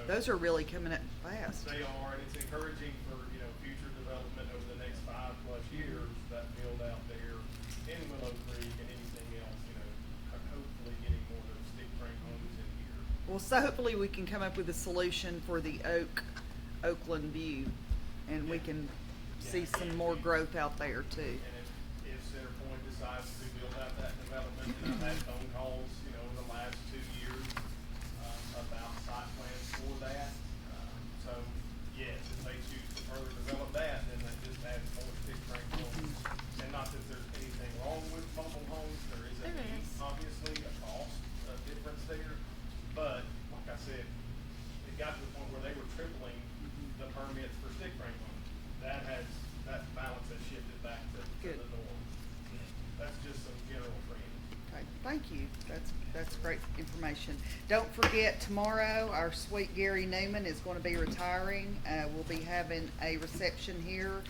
Those are really coming up fast. They are, and it's encouraging for, future development over the next 5+ years, that build out there in Willow Creek and anything else, hopefully getting more of those stick frame homes in here. Well, so hopefully we can come up with a solution for the Oakland view, and we can see some more growth out there too. And if Centerpoint decides to build out that development, and I've had phone calls, over the last 2 years, about site plans for that. So, yes, if they choose to further develop that, then that just adds more stick frame homes. And not that there's anything wrong with mobile homes, there is obviously a cost difference there. But, like I said, it got to the point where they were tripling the permits for stick frame homes. That balance has shifted back to Good. the norm. That's just some general trends. Okay, thank you. That's great information. Don't forget, tomorrow, our sweet Gary Newman is going to be retiring. We'll be having a reception here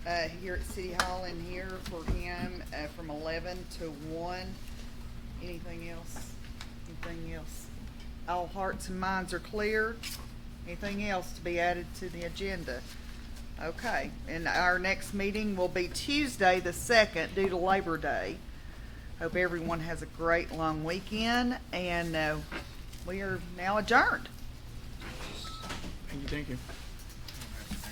at City Hall in here for him, from 11 to 1. Anything else? Anything else? All hearts and minds are clear. Anything else to be added to the agenda? Okay, and our next meeting will be Tuesday the 2nd due to Labor Day. Hope everyone has a great long weekend, and we are now adjourned. Thank you.